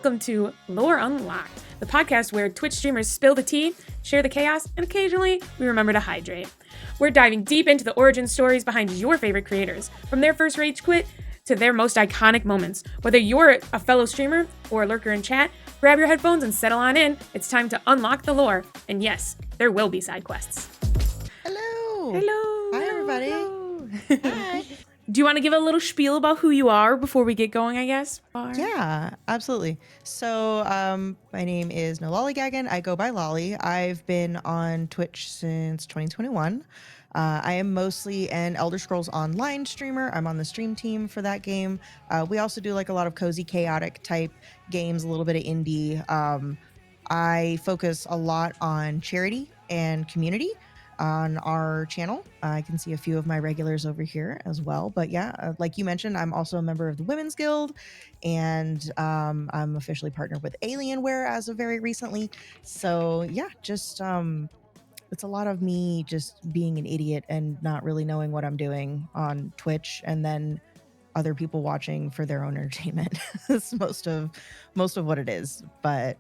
welcome to Lore Unlocked, the podcast where Twitch streamers spill the tea, share the chaos, and occasionally we remember to hydrate. We're diving deep into the origin stories behind your favorite creators, from their first rage quit to their most iconic moments. Whether you're a fellow streamer or a lurker in chat, grab your headphones and settle on in. It's time to unlock the lore, and yes, there will be side quests. Hello. Hello. Hi, everybody. Hello. Hi. Do you want to give a little spiel about who you are before we get going, I guess? Yeah, absolutely. So my name is No Lollygaggin. I go by Lolly. I've been on Twitch since 2021. I am mostly an Elder Scrolls Online streamer. I'm on the stream team for that game. We also do like a lot of cozy, chaotic type games, a little bit of indie. I focus a lot on charity and community on our channel. I can see a few of my regulars over here as well. But yeah, like you mentioned, I'm also a member of the Women's Guild, and I'm officially partnered with Alienware as of very recently. So yeah, just it's a lot of me just being an idiot and not really knowing what I'm doing on Twitch, and then other people watching for their own entertainment. That's most of what it is. But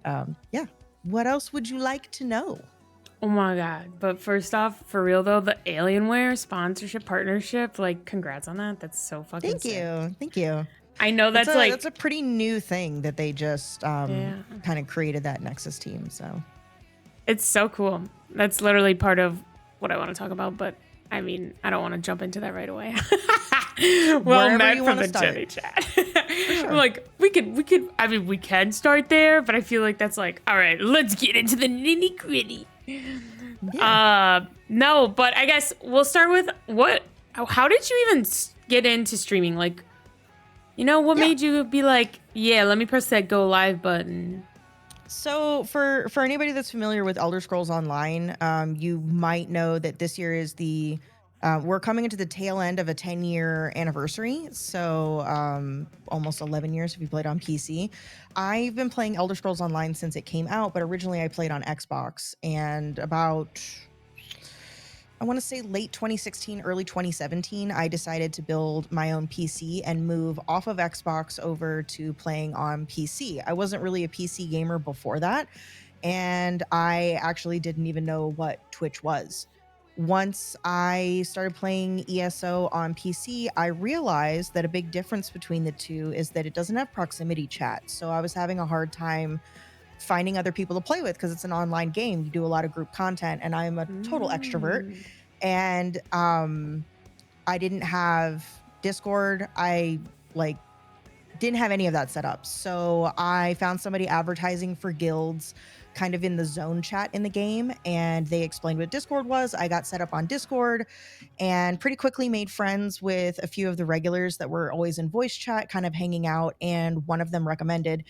yeah, what else would you like to know? Oh my god. But first off, for real though, the Alienware sponsorship partnership, like congrats on that. That's so fucking sick. Thank you. I know that's a pretty new thing that they just yeah. kind of created, that Nexus team. So It's so cool. That's literally part of what I want to talk about, but I mean, I don't want to jump into that right away. Well, met from the Jenny chat. Sure. I'm like, we could, I mean, we can start there, but I feel like that's like, all right, let's get into the nitty gritty. Yeah. No, but I guess we'll start with how did you even get into streaming? Like, what made you be like, yeah, let me press that go live button? So for anybody that's familiar with Elder Scrolls Online, you might know that this year is we're coming into the tail end of a 10-year anniversary. So almost 11 years if you played on PC. I've been playing Elder Scrolls Online since it came out, but originally I played on Xbox, and about, I want to say late 2016, early 2017, I decided to build my own PC and move off of Xbox over to playing on PC. I wasn't really a PC gamer before that, and I actually didn't even know what Twitch was. Once I started playing ESO on PC, I realized that a big difference between the two is that it doesn't have proximity chat. So I was having a hard time finding other people to play with because it's an online game. You do a lot of group content, and I'm a total extrovert. And I didn't have Discord. I didn't have any of that set up. So I found somebody advertising for guilds kind of in the zone chat in the game, and they explained what Discord was. I got set up on Discord and pretty quickly made friends with a few of the regulars that were always in voice chat, kind of hanging out. And one of them recommended,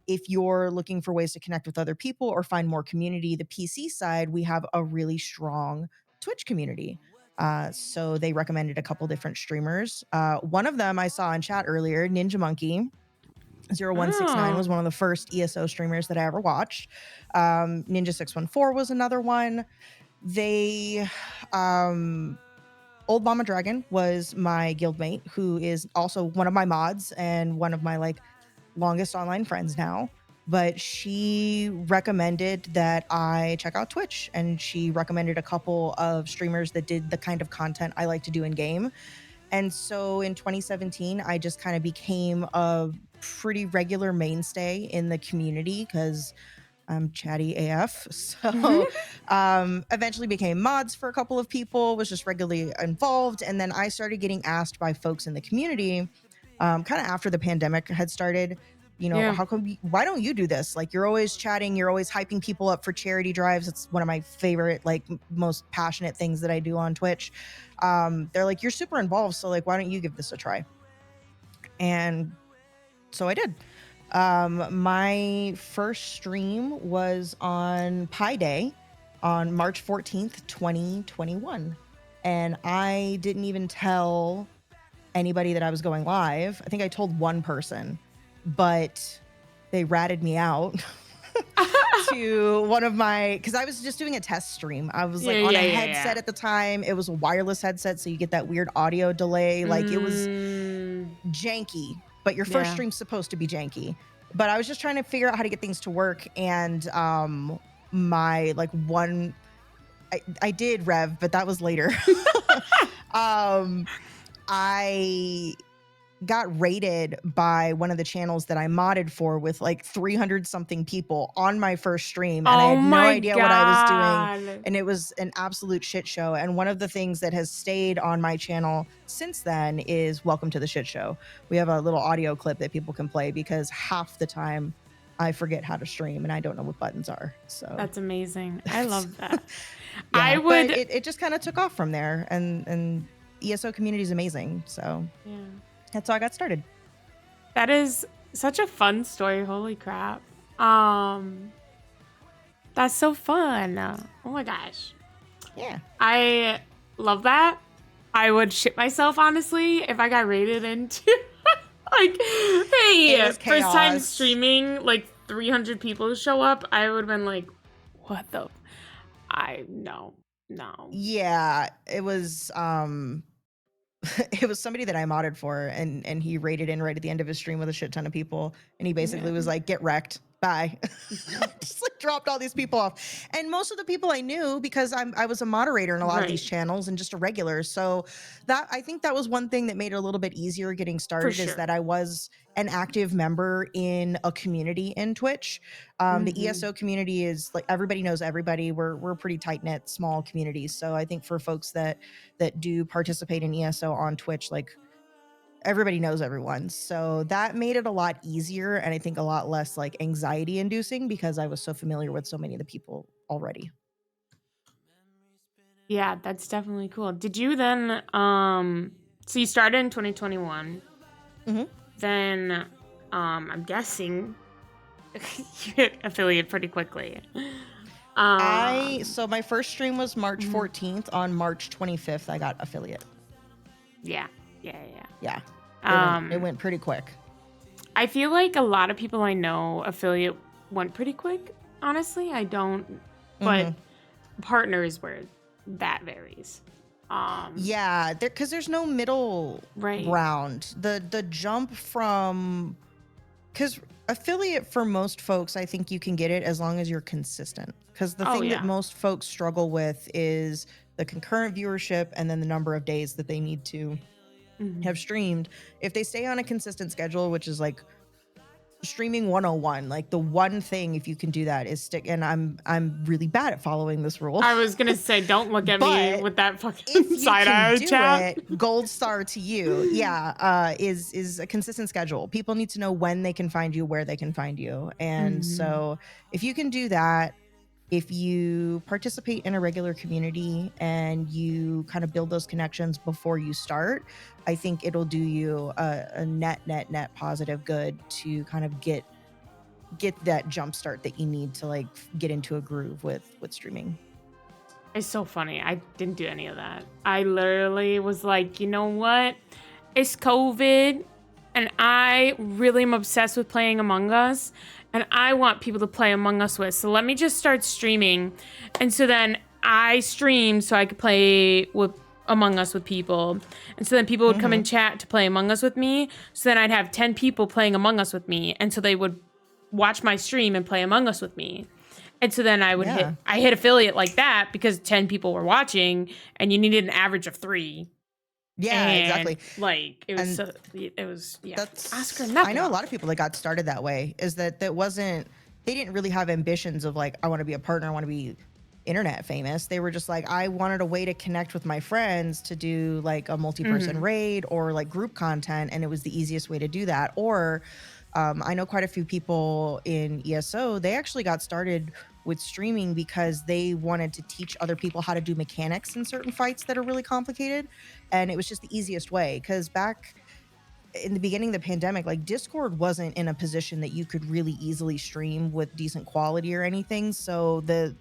if you're looking for ways to connect with other people or find more community, the PC side, we have a really strong Twitch community. So they recommended a couple different streamers. One of them I saw in chat earlier, Ninja Monkey 0169 was one of the first ESO streamers that I ever watched. Ninja 614 was another one. They Old Mama Dragon was my guildmate, who is also one of my mods and one of my longest online friends now. But she recommended that I check out Twitch, and she recommended a couple of streamers that did the kind of content I like to do in game. And so in 2017, I just kind of became a pretty regular mainstay in the community because I'm chatty AF. So eventually became mods for a couple of people, was just regularly involved. And then I started getting asked by folks in the community, kind of after the pandemic had started, why don't you do this? Like, you're always chatting, you're always hyping people up for charity drives. It's one of my favorite, most passionate things that I do on Twitch. They're like, you're super involved, so why don't you give this a try? And so I did. My first stream was on Pi Day on March 14th, 2021. And I didn't even tell anybody that I was going live. I think I told one person, but they ratted me out to one of my, because I was just doing a test stream. I was on a headset at the time. It was a wireless headset, so you get that weird audio delay. It was janky, but your first stream's supposed to be janky. but I was just trying to figure out how to get things to work. And my like one, I did Rev, but that was later. I got rated by one of the channels that I modded for with like 300 something people on my first stream. And I had no idea what I was doing. And it was an absolute shit show. And one of the things that has stayed on my channel since then is Welcome to the Shit Show. We have a little audio clip that people can play because half the time I forget how to stream and I don't know what buttons are. So That's amazing. I love that. yeah, but it just kind of took off from there. And ESO community is amazing. So yeah. that's how I got started. That is such a fun story. Holy crap. That's so fun. Oh my gosh. Yeah. I love that. I would shit myself, honestly, if I got rated into like, hey, first time streaming, like 300 people show up. I would have been like, what the? No. Yeah, it was it was somebody that I modded for, and he rated in right at the end of his stream with a shit ton of people, and he basically was like, "Get wrecked, bye." Just like dropped all these people off, and most of the people I knew because I was a moderator in a lot of these channels and just a regular. So that I think that was one thing that made it a little bit easier getting started is that I was an active member in a community in Twitch. The ESO community is like everybody knows everybody. We're a pretty tight knit, small community. So I think for folks that do participate in ESO on Twitch, like everybody knows everyone. So that made it a lot easier and I think a lot less like anxiety inducing because I was so familiar with so many of the people already. Yeah, that's definitely cool. Did you then so you started in 2021. Then I'm guessing you hit affiliate pretty quickly. So my first stream was March 14th. On March 25th, I got affiliate. Yeah. It went pretty quick. I feel like a lot of people I know affiliate went pretty quick. Honestly, I don't, but partners where that varies. Yeah, because there's no middle ground. The jump from, because affiliate for most folks, I think you can get it as long as you're consistent. Because the thing that most folks struggle with is the concurrent viewership and then the number of days that they need to have streamed. If they stay on a consistent schedule, which is like streaming 101, like the one thing, if you can do that, is stick. And I'm really bad at following this rule. I was gonna say, don't look at me with that fucking side eye chat. Gold star to you. Yeah, is a consistent schedule. People need to know when they can find you, where they can find you, and so if you can do that, if you participate in a regular community and you kind of build those connections before you start, I think it'll do you a net positive good to kind of get that jump start that you need to like get into a groove with streaming. It's so funny. I didn't do any of that. I literally was like, you know what? It's COVID and I really am obsessed with playing Among Us and I want people to play Among Us with. So let me just start streaming. And so then I streamed so I could play with Among Us with people. And so then people would come in chat to play Among Us with me. So then I'd have 10 people playing Among Us with me. And so they would watch my stream and play Among Us with me. And so then I would hit affiliate like that because 10 people were watching and you needed an average of 3. Yeah, and exactly. Like it was, That's Oscar. I know a lot of people that got started that way is that wasn't, they didn't really have ambitions of like, I want to be a partner, I want to be internet famous. They were just like, I wanted a way to connect with my friends to do like a multi-person raid or like group content. And it was the easiest way to do that. Or I know quite a few people in ESO, they actually got started with streaming because they wanted to teach other people how to do mechanics in certain fights that are really complicated. And it was just the easiest way because back in the beginning of the pandemic, like Discord wasn't in a position that you could really easily stream with decent quality or anything. So the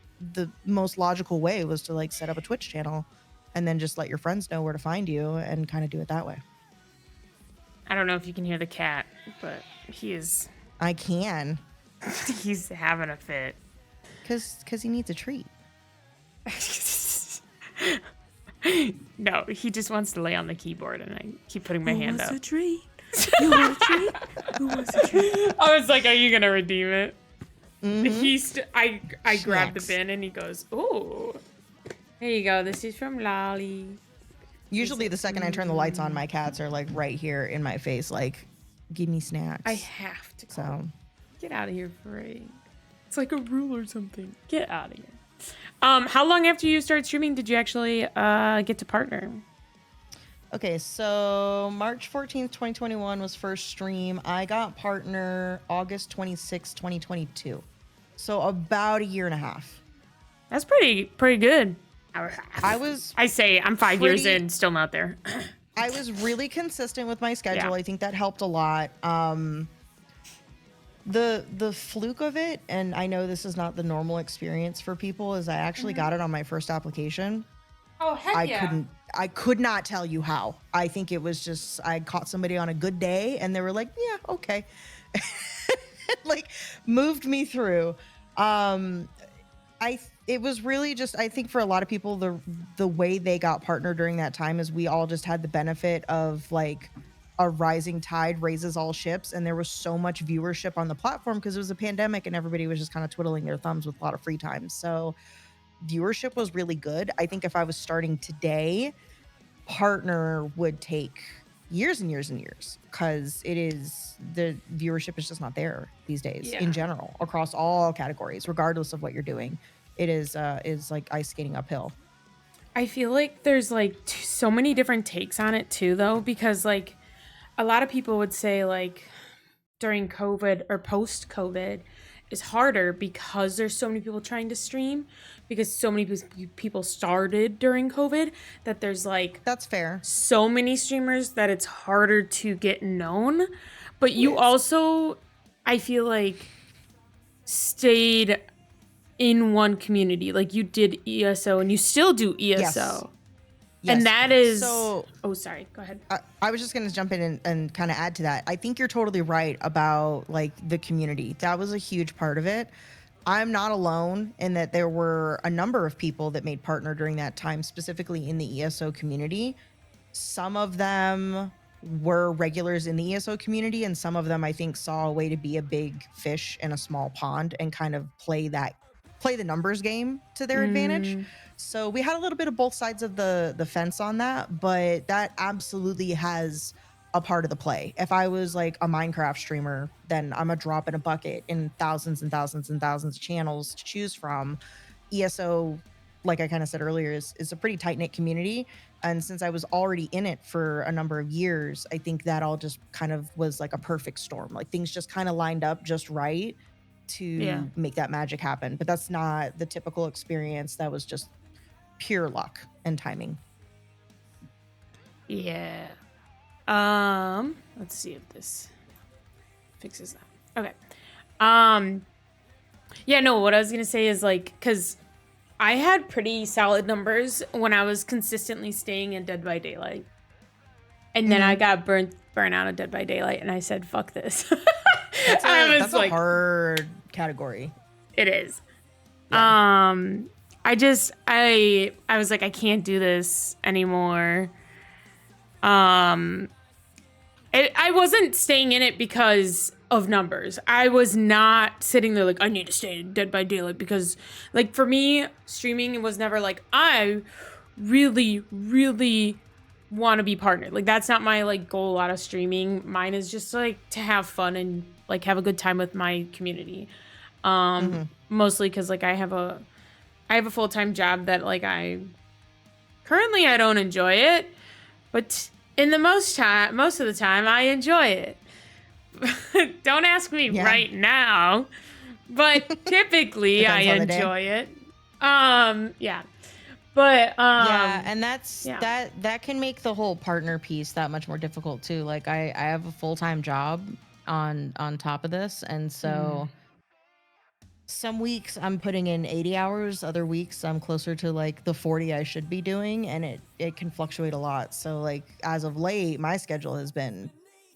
most logical way was to like set up a Twitch channel and then just let your friends know where to find you and kind of do it that way. I don't know if you can hear the cat, but I can. He's having a fit. Because he needs a treat. No, he just wants to lay on the keyboard and I keep putting my hand up. A treat? You want a treat? Who wants a treat? I was like, are you gonna redeem it? Mhm. I grabbed the Snacks. bin and he goes, oh, here you go. This is from Lolly. Usually, the second I turn the lights on, my cats are like right here in my face, like, give me snacks. I have to. So, Get out of here, Frank. It's like a rule or something. Get out of here. How long after you started streaming did you actually get to partner? okay, so March 14th, 2021 was first stream. I got partner August 26th, 2022. So about a year and a half. That's pretty good. I was I say I'm 5 years pretty- in, still not there. I was really consistent with my schedule. Yeah. I think that helped a lot. The fluke of it, and I know this is not the normal experience for people, is I actually got it on my first application. Oh heck I could not tell you how. I think it was just I caught somebody on a good day and they were like, yeah, okay. Like moved me through. It was really just, I think for a lot of people, the way they got partnered during that time is we all just had the benefit of like a rising tide raises all ships, and there was so much viewership on the platform because it was a pandemic and everybody was just kind of twiddling their thumbs with a lot of free time. So viewership was really good. I think if I was starting today, partner would take years and years and years because the viewership is just not there these days in general across all categories, regardless of what you're doing. It is like ice skating uphill. I feel like there's like so many different takes on it too, though, because like a lot of people would say like during COVID or post COVID is harder because there's so many people trying to stream, because so many people started during COVID, that there's like That's fair. so many streamers that it's harder to get known. But you also, I feel like, stayed in one community. Like you did ESO and you still do ESO. Yes. And that is so. Oh, sorry. Go ahead. I was just going to jump in and kind of add to that. I think you're totally right about like the community. That was a huge part of it. I'm not alone in that there were a number of people that made partner during that time, specifically in the ESO community. Some of them were regulars in the ESO community, and some of them I think saw a way to be a big fish in a small pond and kind of play the numbers game to their advantage. So we had a little bit of both sides of the fence on that, but that absolutely has a part of the play. If I was like a Minecraft streamer, then I'm a drop in a bucket in thousands and thousands and thousands of channels to choose from. ESO, like I kind of said earlier, is a pretty tight-knit community. And since I was already in it for a number of years, I think that all just kind of was like a perfect storm. Like things just kind of lined up just right to make that magic happen. But that's not the typical experience. That was just pure luck and timing. Yeah. Let's see if this fixes that. Okay. Yeah, no, what I was gonna say is like, cause I had pretty solid numbers when I was consistently staying in Dead by Daylight. And then I got burnt out of Dead by Daylight and I said, fuck this. That's a hard category. It is. Yeah. I was like, I can't do this anymore. I wasn't staying in it because of numbers. I was not sitting there like, I need to stay in Dead by Daylight because, like, for me, streaming, it was never like, I really, really want to be partnered. Like, that's not my, like, goal out of streaming. Mine is just, like, to have fun and, like, have a good time with my community. Mostly because, like, I have a full-time job that, like, currently I don't enjoy it, but in the most of the time I enjoy it. Don't ask me right now, but typically I enjoy it. Yeah. But and that can make the whole partner piece that much more difficult too. Like I have a full-time job on top of this, and so some weeks I'm putting in 80 hours, other weeks I'm closer to like the 40 I should be doing, and it can fluctuate a lot. So like as of late, my schedule has been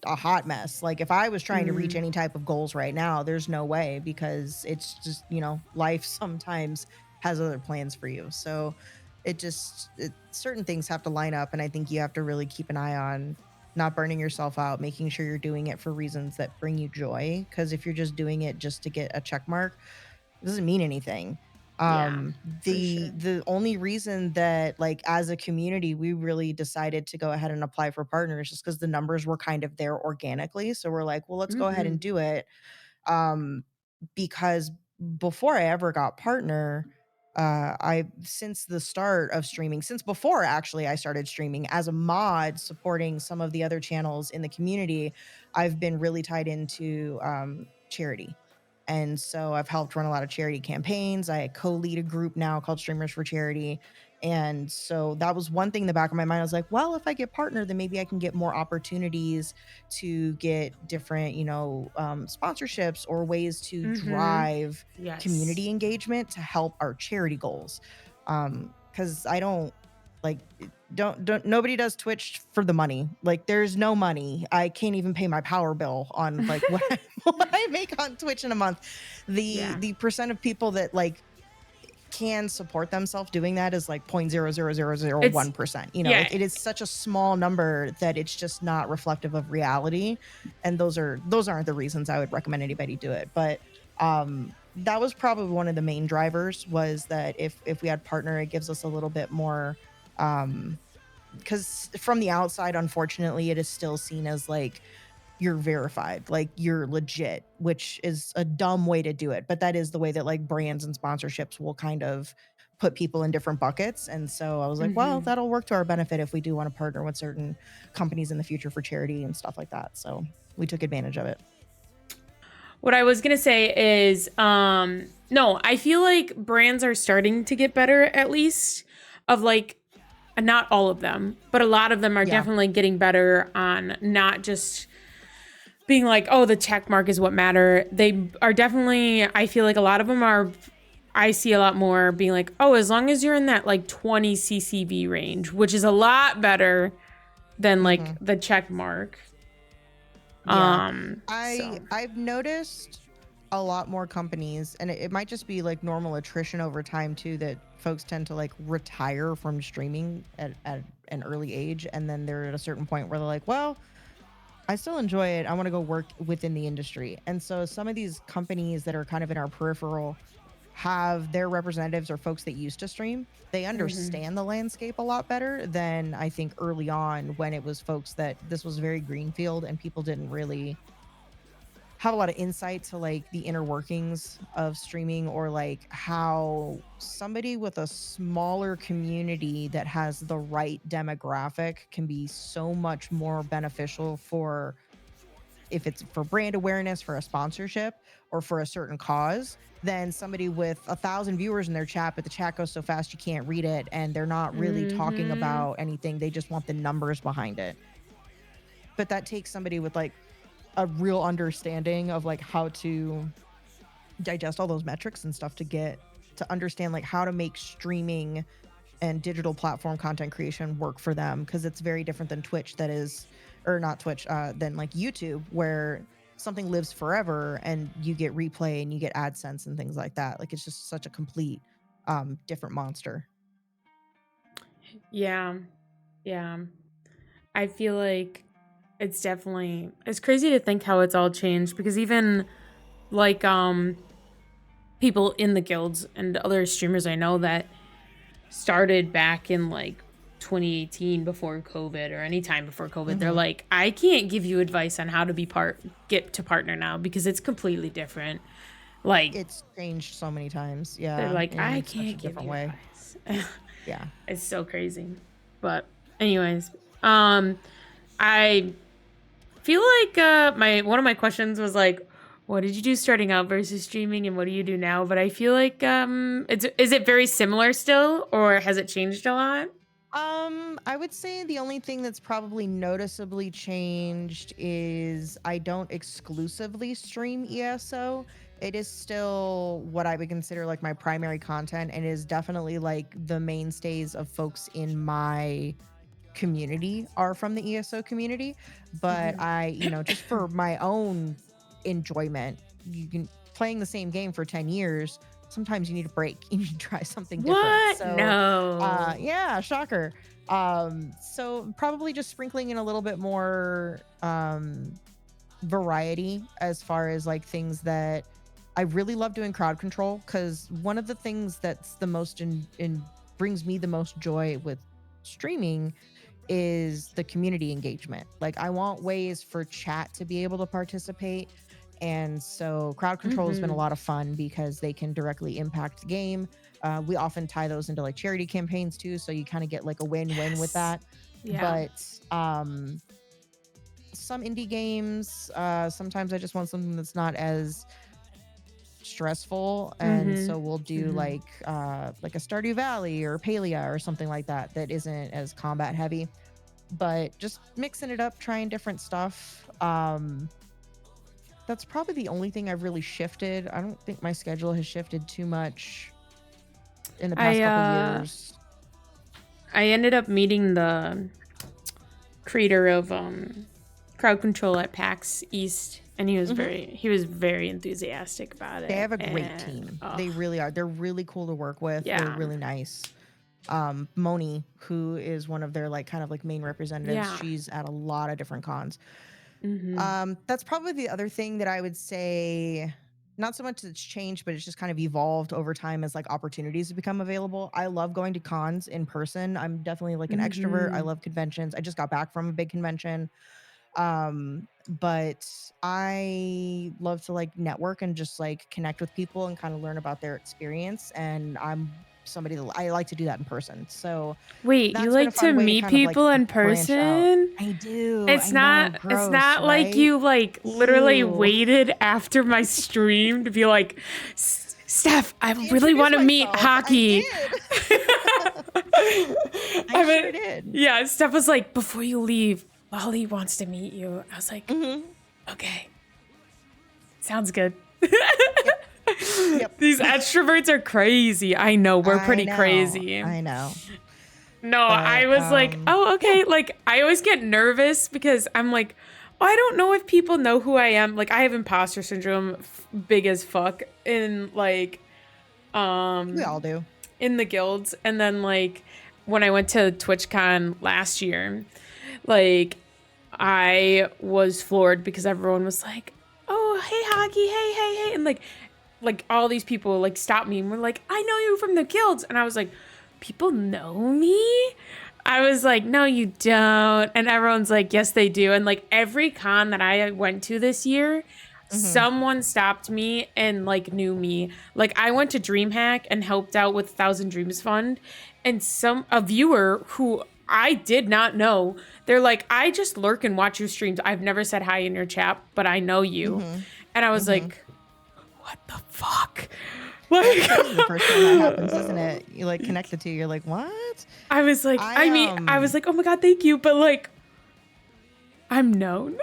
a hot mess. Like if I was trying to reach any type of goals right now, there's no way, because it's just, life sometimes has other plans for you. So certain things have to line up, and I think you have to really keep an eye on not burning yourself out, making sure you're doing it for reasons that bring you joy. Because if you're just doing it just to get a check mark, it doesn't mean anything. Yeah, for The sure. the only reason that like as a community we really decided to go ahead and apply for partners just because the numbers were kind of there organically. So we're like, well, let's go ahead and Mhm. do it. Um, because before I ever got partner, I since the start of streaming, since before actually I started streaming as a mod supporting some of the other channels in the community, I've been really tied into charity. And so I've helped run a lot of charity campaigns. I co-lead a group now called Streamers for Charity. And so that was one thing in the back of my mind. I was like, well, if I get partner, then maybe I can get more opportunities to get different, sponsorships or ways to Mhm. drive Yes. community engagement to help our charity goals. Because I don't like don't nobody does Twitch for the money. Like there's no money. I can't even pay my power bill on like what what I make on Twitch in a month. The Yeah. the percent of people that like can support themselves doing that is like It's 0.00001%. yeah. It is such a small number that it's just not reflective of reality. And those aren't the reasons I would recommend anybody do it. But that was probably one of the main drivers was that if we had partner, it gives us a little bit more um because from the outside, unfortunately, it is still seen as like you're verified, like you're legit, which is a dumb way to do it. But that is the way that like brands and sponsorships will kind of put people in different buckets. And so I was like, well, Mhm. that'll work to our benefit if we do want to partner with certain companies in the future for charity and stuff like that. So we took advantage of it. What I was gonna say is, no, I feel like brands are starting to get better, at least, of like, not all of them, but a lot of them are Yeah. definitely getting better on not just being like, oh, the check mark is what matter. They are definitely, I feel like a lot of them are, I see a lot more being like, oh, as long as you're in that like 20 CCV range, which is a lot better than like Hmm. the check mark. Yeah. So. I've noticed a lot more companies, and it might just be like normal attrition over time too, that folks tend to like retire from streaming at an early age, and then they're at a certain point where they're like, well, I still enjoy it. I want to go work within the industry. And so some of these companies that are kind of in our peripheral have their representatives or folks that used to stream. They Mhm. understand the landscape a lot better than I think early on when it was folks that this was very greenfield and people didn't really have a lot of insight to like the inner workings of streaming or like how somebody with a smaller community that has the right demographic can be so much more beneficial for if it's for brand awareness for a sponsorship or for a certain cause than somebody with 1,000 viewers in their chat, but the chat goes so fast you can't read it and they're not really talking Mhm. about anything. They just want the numbers behind it. But that takes somebody with like a real understanding of like how to digest all those metrics and stuff to get to understand like how to make streaming and digital platform content creation work for them because it's very different than Twitch that is or not Twitch than like YouTube where something lives forever and you get replay and you get AdSense and things like that. Like it's just such a complete different monster. Yeah. Yeah. I feel like it's crazy to think how it's all changed because even like people in the guilds and other streamers I know that started back in like 2018 before COVID or any time before COVID, they're Hmm. like, I can't give you advice on how to get to partner now because it's completely different. Like It's changed so many times. they're Yeah, like, I in such a can't give different you way. advice. Yeah. It's so crazy. But anyways, um I feel like my one of my questions was like, what did you do starting out versus streaming and what do you do now? But I feel like it's is it very similar still or has it changed a lot? I would say the only thing that's probably noticeably changed is I don't exclusively stream ESO. It is still what I would consider like my primary content and is definitely like the mainstays of folks in my community are from the ESO community. But Mhm. I, just for my own enjoyment, you can playing the same game for 10 years. sometimes you need a break. You need to try something What? different. So, No. yeah, shocker. So probably just sprinkling in a little bit more variety as far as like things that I really love doing crowd control, because one of the things that's the most in brings me the most joy with streaming is the community engagement. Like I want ways for chat to be able to participate. And so crowd control has been a Mm-hmm. lot of fun because they can directly impact the game. We often tie those into like charity campaigns too. So you kind of get like a win-win with Yes. that. Yeah. But some indie games, sometimes I just want something that's not as stressful, and Mm-hmm. so we'll do Mm-hmm. like a Stardew Valley or Palia or something like that that isn't as combat heavy, but just mixing it up, trying different stuff. That's probably the only thing I've really shifted. I don't think my schedule has shifted too much in the past I couple uh years. I ended up meeting the creator of crowd control at PAX East, and Mhm. he was very enthusiastic about They it. have a great And team. They really are. They're really cool to work with. They're yeah. really nice. Moni, who is one of their like kind of like main representatives, Yeah. she's at a lot of different cons. Mm-hmm. That's probably the other thing that I would say, not so much that it's changed, but it's just kind of evolved over time as like opportunities have become available. I love going to cons in person. I'm definitely like an extrovert. I Mm-hmm. love conventions. I just got back from a big convention. But I love to like network and just like connect with people and kind of learn about their experience. And I'm somebody that I like to do that in person. So Wait, you that's been a like to fun way to meet kind of like people in branch out. person? I do. I know. It's Gross, not like right? you like literally Ew. waited after my stream to be like, Steph, I To really introduce want to meet myself. I Hockey. did. I sure did. Yeah, Steph was like, before you leave, Lolly wants to meet you. I was like, Hmm. okay, sounds good. Yep. Yep. These extroverts are crazy. I know, we're I pretty know. crazy. I know. No, I But was like, oh, okay. Like, I always get nervous because I'm like, oh, I don't know if people know who I am. Like, I have imposter syndrome, big as fuck, in like, we all do. in the guilds. And then like, when I went to TwitchCon last year, like, I was floored because everyone was like, oh, hey, Hockey, hey, and like all these people like stopped me and were like, I know you from the guilds, and I was like, people know me? I was like, no, you don't. And everyone's like, yes, they do. And like every con that I went to this year, Hmm. someone stopped me and like knew me. Like I went to DreamHack and helped out with Thousand Dreams Fund, and a viewer who I did not know, they're like, I just lurk and watch your streams. I've never said hi in your chat, but I know you. Hmm. And I was Hmm. like, what the fuck? That's Like, crazy the first time that happens, isn't it? You like connect the two. You're like, what? I was like, I I was like, oh my God, thank you. But like, I'm known.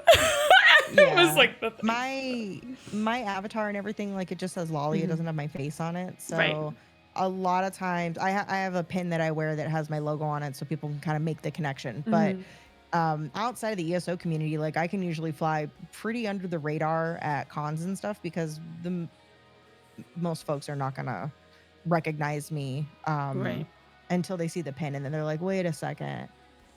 It was yeah. like the thing. My avatar and everything, like it just says Lolly. It doesn't have my face on it. Right. So a lot of times I have a pin that I wear that has my logo on it so people can kind of make the connection. But outside of the ESO community, like I can usually fly pretty under the radar at cons and stuff because most folks are not gonna recognize me Right. until they see the pin, and then they're like, wait a second,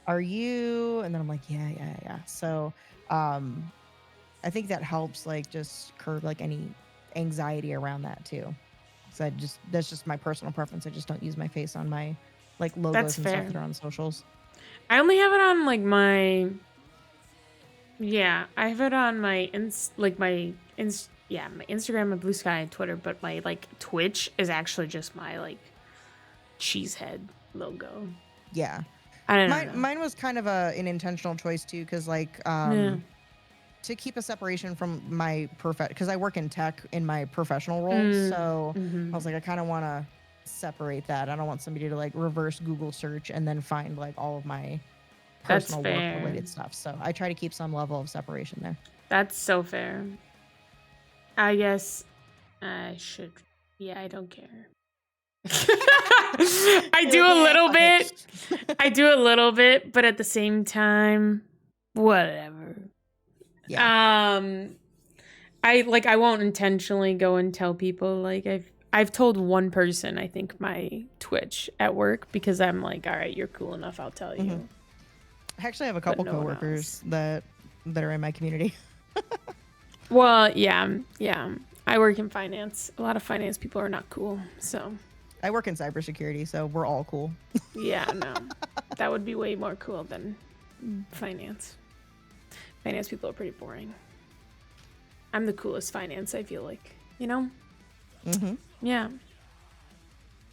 are you? And then I'm like, yeah. So I think that helps like just curb like any anxiety around that too. So that's just my personal preference. I just don't use my face on my like That's logos and fair. stuff that are on socials. I only have it on like my, I have it on my my Instagram, my Blue Sky, and Twitter. But my like Twitch is actually just my like cheesehead logo. Yeah. I don't know. Mine was kind of an intentional choice too, because like Yeah. to keep a separation from my because I work in tech in my professional role. Mm. So Mhm. I was like, I kind of want to separate that. I don't want somebody to like reverse Google search and then find like all of my That's personal fair. work related stuff. So I try to keep some level of separation there. That's so fair. I guess I should. Yeah, I don't care. I do You're a like, little fuck bit. it. I do a little bit, but at the same time, whatever. Yeah. I won't intentionally go and tell people like I've told one person, I think, my Twitch at work because I'm like, all right, you're cool enough, I'll tell you. I actually have a But couple no one coworkers that are in my community. Well, yeah. I work in finance. A lot of finance people are not cool. So, I work in cybersecurity, so we're all cool. yeah, no. That would be way more cool than finance. Finance people are pretty boring. I'm the coolest finance, I feel like. You know? Yeah.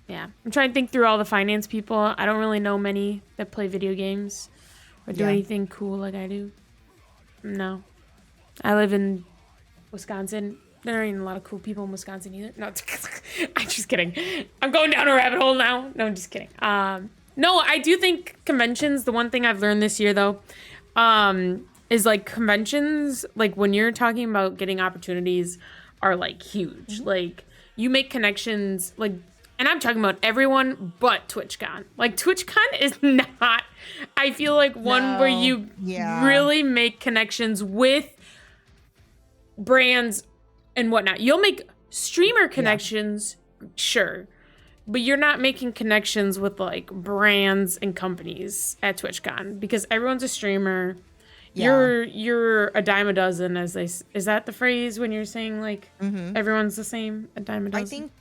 Yeah. I'm trying to think through all the finance people. I don't really know many that play video games or do Yeah. anything cool like I do. No. I live in Wisconsin. There ain't a lot of cool people in Wisconsin either. No, I'm just kidding. I'm going down a rabbit hole now. No, I'm just kidding. No, I do think conventions, the one thing I've learned this year though, is like conventions, like when you're talking about getting opportunities are like huge. Like you make connections, like, and I'm talking about everyone but TwitchCon. Like TwitchCon is not, I feel like one where you really make connections with brands and whatnot. You'll make streamer connections, sure, but you're not making connections with like brands and companies at TwitchCon because everyone's a streamer. You're a dime a dozen, as they is that the phrase when you're saying like everyone's the same, a dime a dozen? I think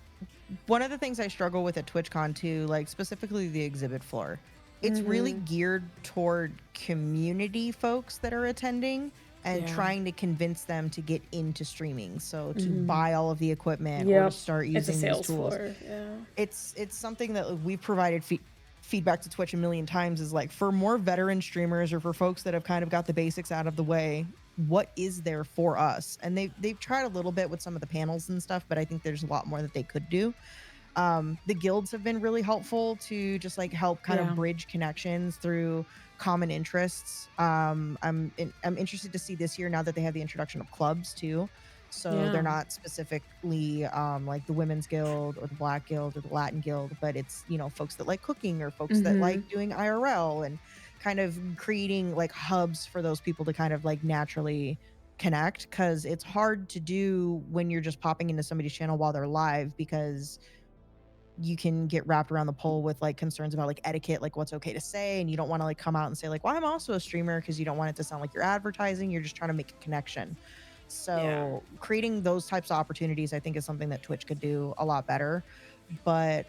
one of the things I struggle with at TwitchCon too, like specifically the exhibit floor, it's really geared toward community folks that are attending and trying to convince them to get into streaming. So to buy all of the equipment or to start using these tools. Floor. Yeah. It's something that we've provided feedback to Twitch a million times is like for more veteran streamers or for folks that have kind of got the basics out of the way, what is there for us? And they've tried a little bit with some of the panels and stuff, but I think there's a lot more that they could do. The guilds have been really helpful to just like help kind of bridge connections through common interests. I'm interested to see this year now that they have the introduction of clubs too. So they're not specifically like the Women's Guild or the Black Guild or the Latin Guild, but it's, you know, folks that like cooking or folks that like doing IRL and kind of creating like hubs for those people to kind of like naturally connect, because it's hard to do when you're just popping into somebody's channel while they're live, because you can get wrapped around the pole with like concerns about like etiquette, like what's okay to say, and you don't want to like come out and say like, well, I'm also a streamer, because you don't want it to sound like you're advertising. You're just trying to make a connection. So creating those types of opportunities, I think, is something that Twitch could do a lot better. But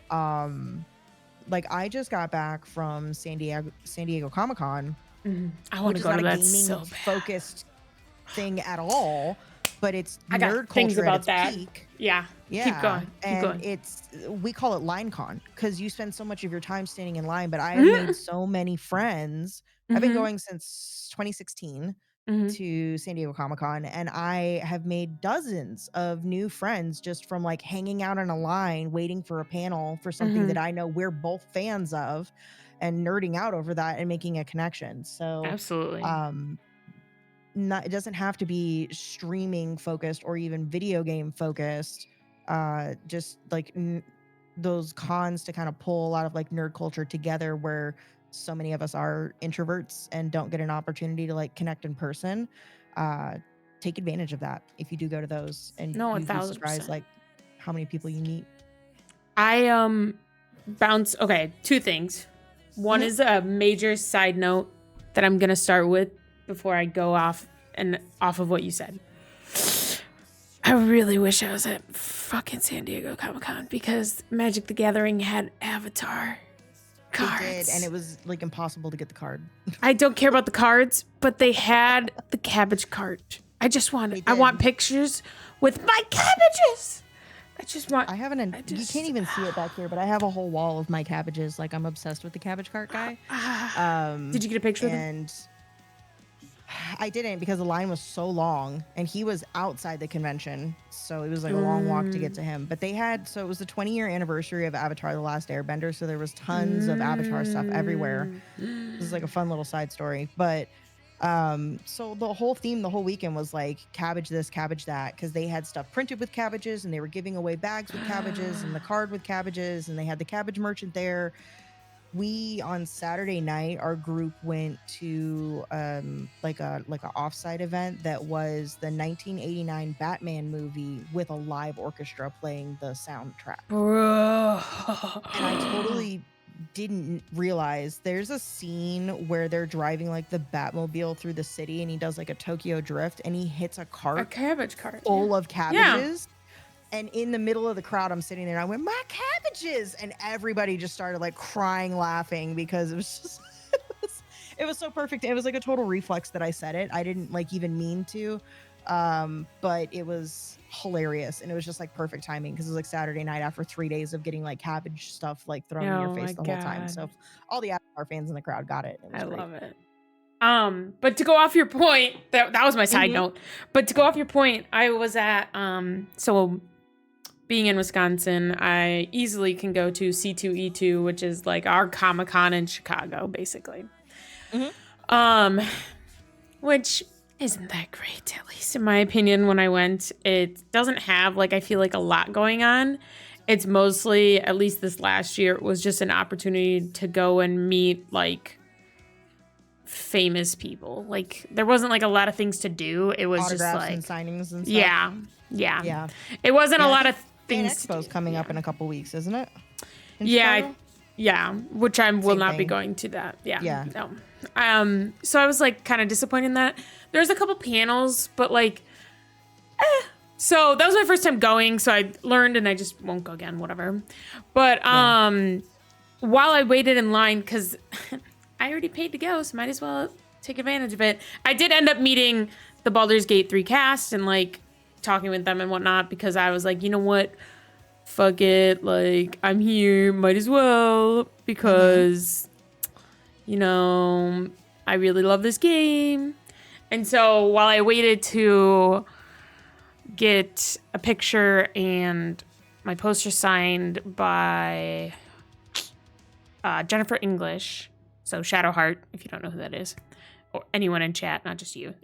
like I just got back from San Diego Comic-Con, I want to go to that so bad. Focused thing at all, but it's I nerd got things culture about at its that. peak. Yeah. Keep going. And it's, we call it LineCon because you spend so much of your time standing in line. But I have made so many friends. I've been going since 2016 to San Diego Comic-Con, and I have made dozens of new friends just from like hanging out in a line, waiting for a panel for something that I know we're both fans of, and nerding out over that and making a connection. So absolutely. It doesn't have to be streaming focused or even video game focused. Just like those cons to kind of pull a lot of like nerd culture together, where so many of us are introverts and don't get an opportunity to like connect in person. Take advantage of that if you do go to those, and you'd be surprised like how many people you meet. I bounce. Okay, two things. One is a major side note that I'm gonna start with before I go off of what you said. I really wish I was at fucking San Diego Comic-Con, because Magic the Gathering had Avatar cards. They did, and it was like impossible to get the card. I don't care about the cards, but they had the cabbage cart. I want pictures with my cabbages. You can't even see it back here, but I have a whole wall of my cabbages. Like, I'm obsessed with the cabbage cart guy. Did you get a picture of him? And I didn't, because the line was so long, and he was outside the convention, so it was like a long walk to get to him. But it was the 20-year anniversary of Avatar: The Last Airbender, so there was tons of Avatar stuff everywhere. This is like a fun little side story. But so the whole theme the whole weekend was like cabbage this, cabbage that, because they had stuff printed with cabbages, and they were giving away bags with cabbages and the card with cabbages, and they had the cabbage merchant there. we on Saturday night, our group went to like a offsite event that was the 1989 Batman movie with a live orchestra playing the soundtrack. Bro. And I totally didn't realize there's a scene where they're driving like the Batmobile through the city and he does like a Tokyo drift and he hits a A cart cabbage cart. full of cabbages. And in the middle of the crowd, I'm sitting there and I went, my cabbages. And everybody just started like crying, laughing because it was just, it was so perfect. It was like a total reflex that I said it. I didn't like even mean to. But it was hilarious. And it was just like perfect timing because it was like Saturday night after 3 days of getting like cabbage stuff like thrown in your Oh face my the whole time. God. So our fans in the crowd got it. It was I great. love it. But to go off your point, that was my side note. But to go off your point, I was at so being in Wisconsin, I easily can go to C2E2, which is like our Comic-Con in Chicago, basically. Which isn't that great, at least in my opinion. When I went, it doesn't have like, I feel like, a lot going on. It's mostly, at least this last year, it was just an opportunity to go and meet like famous people. Like there wasn't like a lot of things to do. It was Autographs just like and signings and stuff. yeah. It wasn't a lot of Fan things. Expo's coming up in a couple weeks, isn't it? In Yeah, Chicago? yeah, which I will Same not be thing. going to that. Yeah. Yeah. No. So I was like kind of disappointed in that. There's a couple panels, but like, so that was my first time going. So I learned and I just won't go again, whatever. But while I waited in line, because I already paid to go, so might as well take advantage of it. I did end up meeting the Baldur's Gate 3 cast and like talking with them and whatnot because I was like, you know what? Fuck it. Like, I'm here. Might as well because, you know, I really love this game. And so while I waited to get a picture and my poster signed by Jennifer English, so Shadowheart, if you don't know who that is, or anyone in chat, not just you.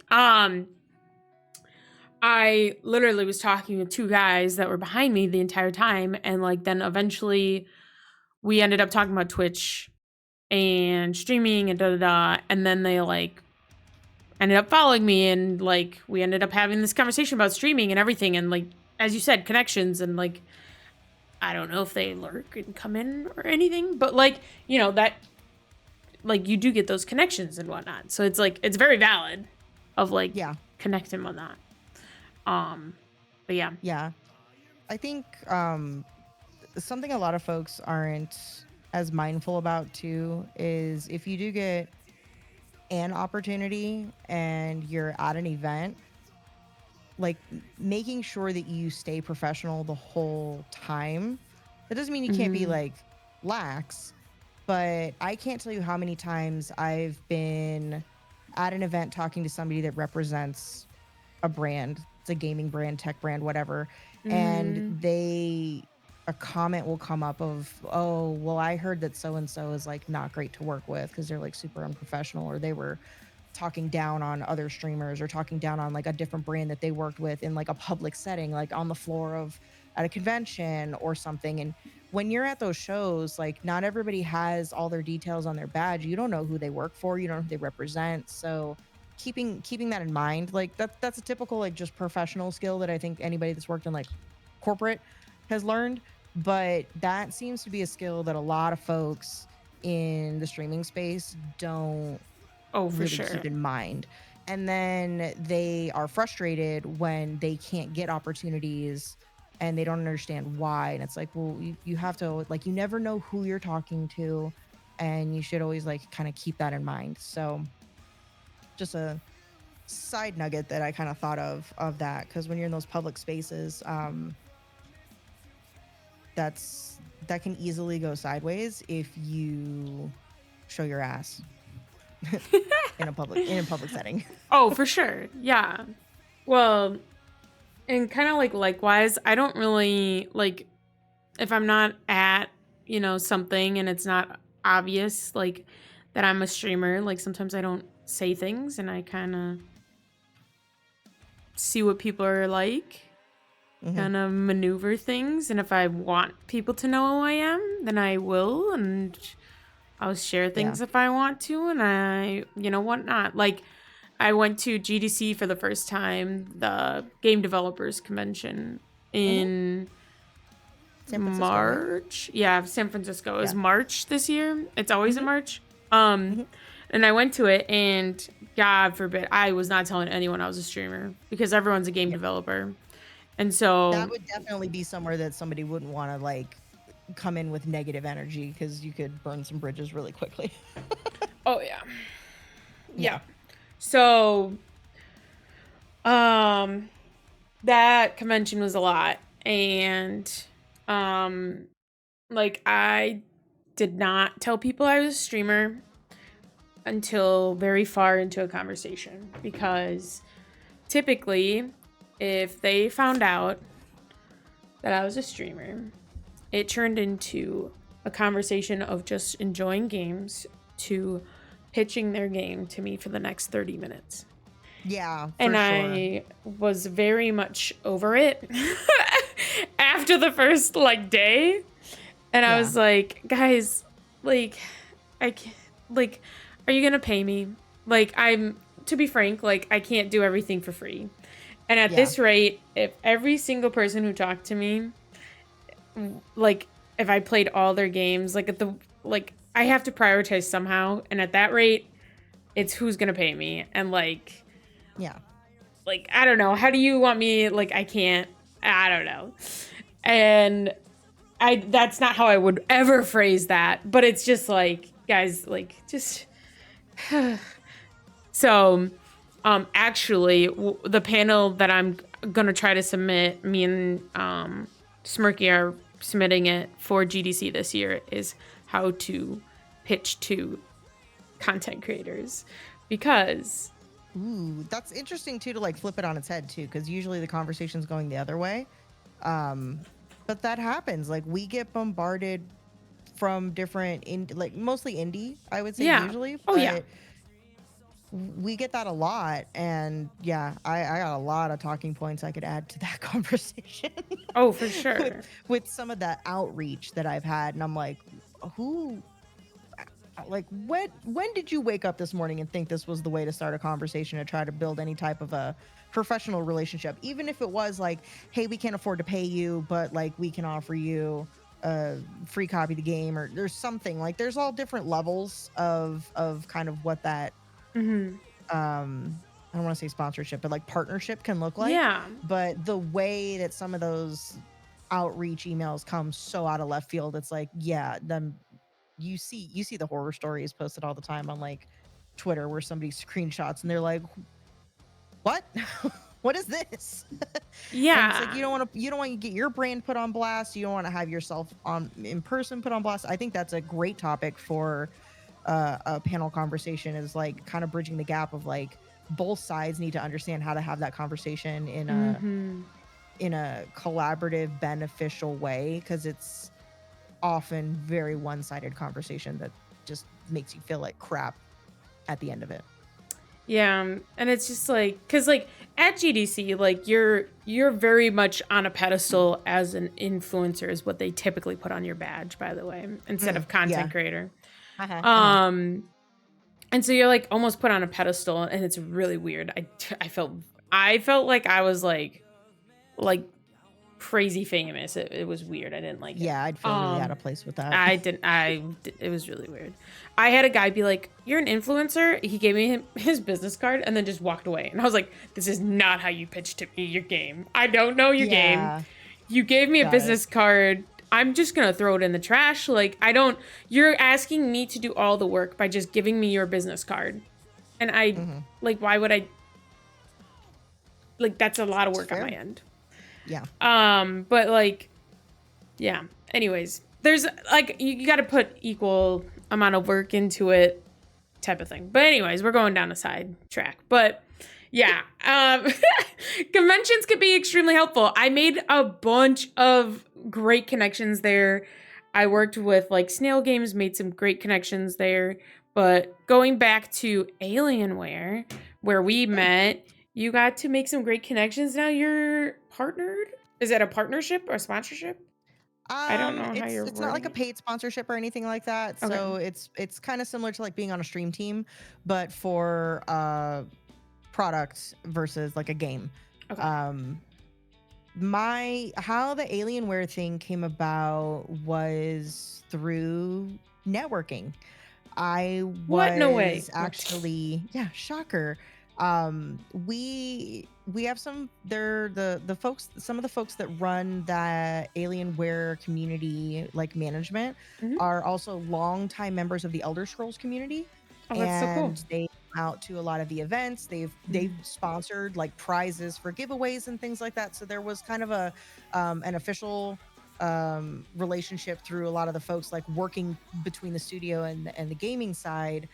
I literally was talking with two guys that were behind me the entire time, and like then eventually we ended up talking about Twitch and streaming and and then they like ended up following me and like we ended up having this conversation about streaming and everything and like as you said, connections and like I don't know if they lurk and come in or anything, but like, you know, that like you do get those connections and whatnot. So it's like it's very valid of like connect and whatnot. But yeah. Yeah. I think something a lot of folks aren't as mindful about too is if you do get an opportunity and you're at an event, like making sure that you stay professional the whole time. That doesn't mean you can't be like lax, but I can't tell you how many times I've been at an event talking to somebody that represents a brand. It's a gaming brand, tech brand, whatever. And a comment will come up of, oh, well, I heard that so-and-so is like not great to work with because they're like super unprofessional, or they were talking down on other streamers or talking down on like a different brand that they worked with in like a public setting, like on the floor of at a convention or something. And when you're at those shows, like not everybody has all their details on their badge. You don't know who they work for. You don't know who they represent. So keeping that in mind, like that's a typical like just professional skill that I think anybody that's worked in like corporate has learned. But that seems to be a skill that a lot of folks in the streaming space don't keep in mind. And then they are frustrated when they can't get opportunities and they don't understand why. And it's like, well, you have to, like, you never know who you're talking to, and you should always like kind of keep that in mind. So just a side nugget that I kind of thought of that, because when you're in those public spaces, that can easily go sideways if you show your ass in a public setting. Oh, for sure. Yeah. Well, and kind of like likewise, I don't really like if I'm not at, you know, something and it's not obvious like that I'm a streamer, like sometimes I don't say things and I kind of see what people are like. Kind of maneuver things, and if I want people to know who I am, then I will, and I'll share Yeah. things if I want to, and I, you know what, not. Like, I went to GDC for the first time, the Game Developers Convention Hmm. in San Francisco, right? March. Yeah, San Francisco. It was Yeah. March this year. It's always in Hmm. March. Um, Hmm. and I went to it, and God forbid, I was not telling anyone I was a streamer because everyone's a game Yeah. developer. And That so, would definitely be somewhere that somebody wouldn't want to like come in with negative energy because you could burn some bridges really quickly. oh yeah, Yeah. yeah. So, um, that convention was a lot, and um, like I did not tell people I was a streamer until very far into a conversation because typically, if they found out that I was a streamer, it turned into a conversation of just enjoying games to pitching their game to me for the next 30 minutes. Yeah, And for sure. I was very much over it after the first like day. And I Yeah. was like, guys, like, I can't, like, are you gonna pay me? Like, to be frank, like, I can't do everything for free. And at Yeah. this rate, if every single person who talked to me, like, if I played all their games, like, I have to prioritize somehow. And at that rate, it's who's gonna pay me. And Yeah. I don't know. How do you want me? Like, I don't know. And that's not how I would ever phrase that, but it's just like, guys, like, just so actually the panel that I'm gonna try to submit, me and Smirky are submitting it for GDC this year, is how to pitch to content creators, because Ooh, that's interesting too to like flip it on its head too, because usually the conversation's going the other way. Um, but that happens. Like we get bombarded from different like mostly indie, I would say yeah, usually, oh yeah, but we get that a lot. And yeah, I got a lot of talking points I could add to that conversation oh for with sure, some of the outreach that I've had. And I'm like, who like when did you wake up this morning and think this was the way to start a conversation to try to build any type of a professional relationship, even if it was like, hey, we can't afford to pay you, but like we can offer you a free copy of the game, or there's something like, there's all different levels of kind of what that hmm I don't want to say sponsorship, but like partnership can look like. yeah, But the way that some of those outreach emails come so out of left field, it's like, yeah, them you see the horror stories posted all the time on like Twitter where somebody screenshots and they're like, what? What is this? And it's like, yeah, you don't want to get your brand put on blast. You don't want to have yourself on in person put on blast. I think that's a great topic for a panel conversation, is like kind of bridging the gap of like both sides need to understand how to have that conversation hmm in a collaborative, beneficial way, because it's often very one-sided conversation that just makes you feel like crap at the end of it. yeah, and it's just like, because like at GDC, like you're very much on a pedestal as an influencer, is what they typically put on your badge, by the way, instead of Yeah. content creator. Uh-huh, uh-huh. Um, and so you're like almost put on a pedestal, and it's really weird. I felt like I was like crazy famous. It was weird. I didn't like it. Yeah, I'd feel really out of place with that. It was really weird. I had a guy be like, "You're an influencer." He gave me his business card and then just walked away. And I was like, "This is not how you pitch to me your game. I don't know your game. Yeah, You gave me a got it. business card. I'm just going to throw it in the trash. Like, you're asking me to do all the work by just giving me your business card. And Mhm. like, why would I, like, that's a lot of It's work on my fair. end. Yeah. But like, yeah. Anyways, there's like you got to put equal amount of work into it, type of thing. But anyways, we're going down a side track. But yeah, conventions could be extremely helpful. I made a bunch of great connections there. I worked with like Snail Games, made some great connections there. But going back to Alienware, where we met, you got to make some great connections. Now you're partnered. Is that a partnership or a sponsorship? I don't know how you're It's not like wording a it. paid sponsorship or anything like that. Okay. So it's kind of similar to like being on a stream team, but for product versus like a game. Okay. Um my how the Alienware thing came about was through networking. I What? No way. was No. actually, yeah, shocker. We have some they're the folks some of the folks that run that Alienware community like management Mhm. are also longtime members of the Elder Scrolls community, Oh, that's so cool. and they come out to a lot of the events. They've Mhm. sponsored like prizes for giveaways and things like that. So there was kind of a an official relationship through a lot of the folks like working between the studio and the gaming side.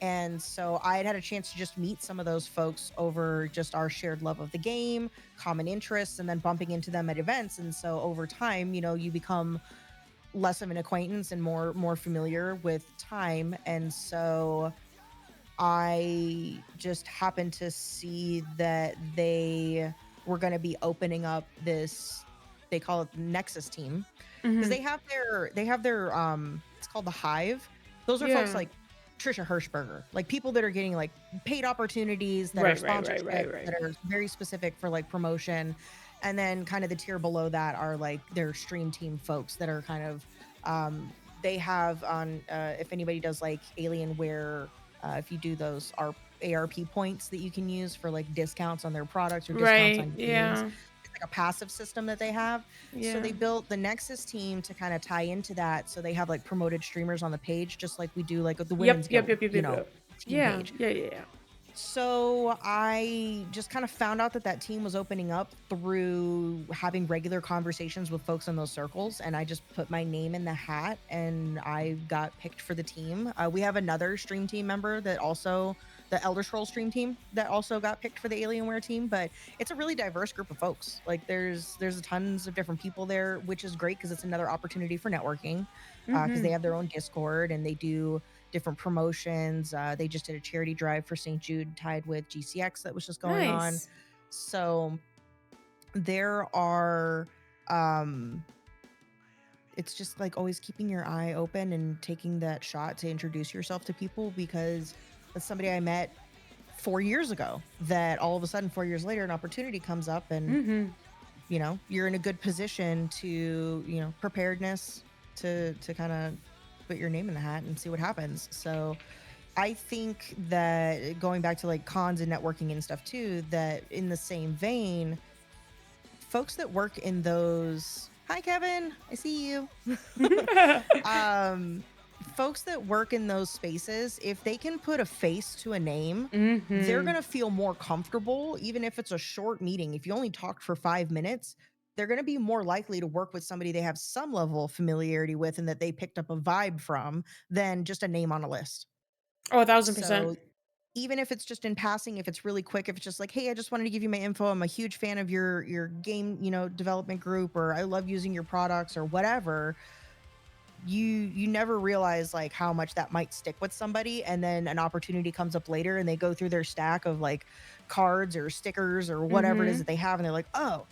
And so I had a chance to just meet some of those folks over just our shared love of the game, common interests, and then bumping into them at events. And so over time, you know, you become less of an acquaintance and more familiar with time. And so I just happened to see that they were going to be opening up this, they call it the Nexus team, because Mhm. they have their it's called the Hive. Those are folks Yeah. like Trisha Hirschberger, like people that are getting like paid opportunities, that are Right, right, right, right, sponsorships, right. that are very specific for like promotion. And then kind of the tier below that are like their stream team folks that are kind of they have on if anybody does like Alienware, if you do those ARP points that you can use for like discounts on their products or discounts Right. on games, Yeah. it's like a passive system that they have. So Yeah. they built the Nexus team to kind of tie into that. So they have like promoted streamers on the page, just like we do like with the Yep, Women's yep, Guild, yep, yep, you yep, know, yep. team Yeah. page. Yeah, yeah, yeah. So I just kind of found out that that team was opening up through having regular conversations with folks in those circles, and I just put my name in the hat, and I got picked for the team. We have another stream team member that also, the Elder Scrolls stream team, that also got picked for the Alienware team, but it's a really diverse group of folks. Like there's tons of different people there, which is great because it's another opportunity for networking, because they Mhm. have their own Discord and they do different promotions. They just did a charity drive for St. Jude tied with GCX that was just going on. Nice. So there are um it's just like always keeping your eye open and taking that shot to introduce yourself to people, because that's somebody I met 4 years ago that all of a sudden 4 years later an opportunity comes up, and Mhm. you know you're in a good position to, you know, preparedness to kind of put your name in the hat and see what happens. So I think that going back to like cons and networking and stuff too, that in the same vein, folks that work in those, hi Kevin, I see you. um Folks that work in those spaces, if they can put a face to a name, they're going Mhm. to feel more comfortable, even if it's a short meeting. If you only talked for 5 minutes, they're going to be more likely to work with somebody they have some level of familiarity with and that they picked up a vibe from, than just a name on a list. Oh, 1000%. So even if it's just in passing, if it's really quick, if it's just like, hey, I just wanted to give you my info, I'm a huge fan of your game, you know, development group, or I love using your products or whatever, you never realize like how much that might stick with somebody, and then an opportunity comes up later and they go through their stack of like cards or stickers or whatever it is Mhm. that they have, and they're like, oh,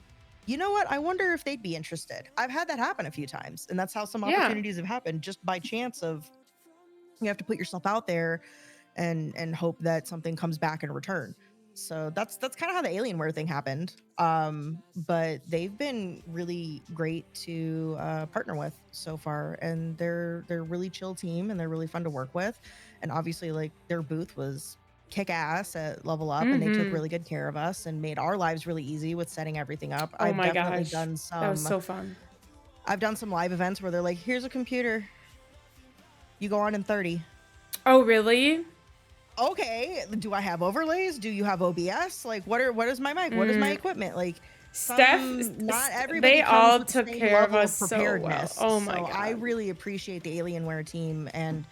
you know what, I wonder if they'd be interested. I've had that happen a few times, and that's how some Yeah. opportunities have happened, just by chance of, you have to put yourself out there and hope that something comes back in return. So that's kind of how the Alienware thing happened. But they've been really great to partner with so far, and they're a really chill team and they're really fun to work with. And obviously, like their booth was kick ass at Level Up, and they took Mhm. really good care of us and made our lives really easy with setting everything up. Oh my gosh. That was so fun. I've done some live events where they're like, here's a computer, you go on in 30. Oh, really? Okay, do I have overlays? Do you have OBS? Like what is my mic? What is my Mm. equipment? Like Steph, not everybody they comes all with the took same care of level us of so well. preparedness. Oh my So I god. really appreciate the Alienware team, and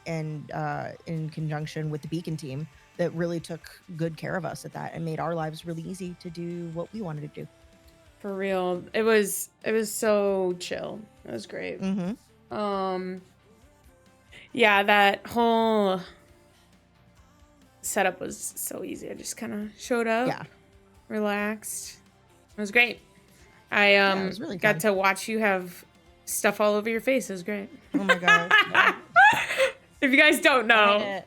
in conjunction with the Beacon team, that really took good care of us at that and made our lives really easy to do what we wanted to do. For real. It was so chill. It was great. Mm-hmm. Um yeah, that whole setup was so easy. I just kind of showed up, Yeah. relaxed. It was great. I Yeah, it was really got fun. to watch you have stuff all over your face. It was great. Oh my god. Yeah. If you guys don't I had know, to